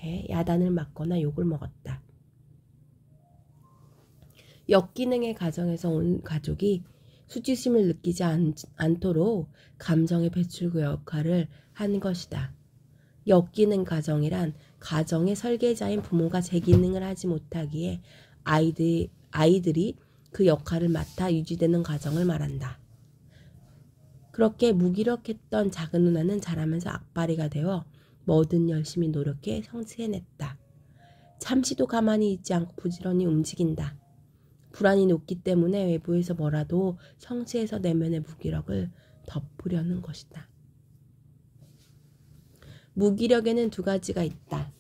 해 야단을 맞거나 욕을 먹었다. 역기능의 가정에서 온 가족이 수치심을 느끼지 않도록 감정의 배출구 역할을 한 것이다. 역기능 가정이란 가정의 설계자인 부모가 제 기능을 하지 못하기에 아이들이 그 역할을 맡아 유지되는 가정을 말한다. 그렇게 무기력했던 작은 누나는 자라면서 악바리가 되어 뭐든 열심히 노력해 성취해냈다. 잠시도 가만히 있지 않고 부지런히 움직인다. 불안이 높기 때문에 외부에서 뭐라도 성취해서 내면의 무기력을 덮으려는 것이다. 무기력에는 두 가지가 있다.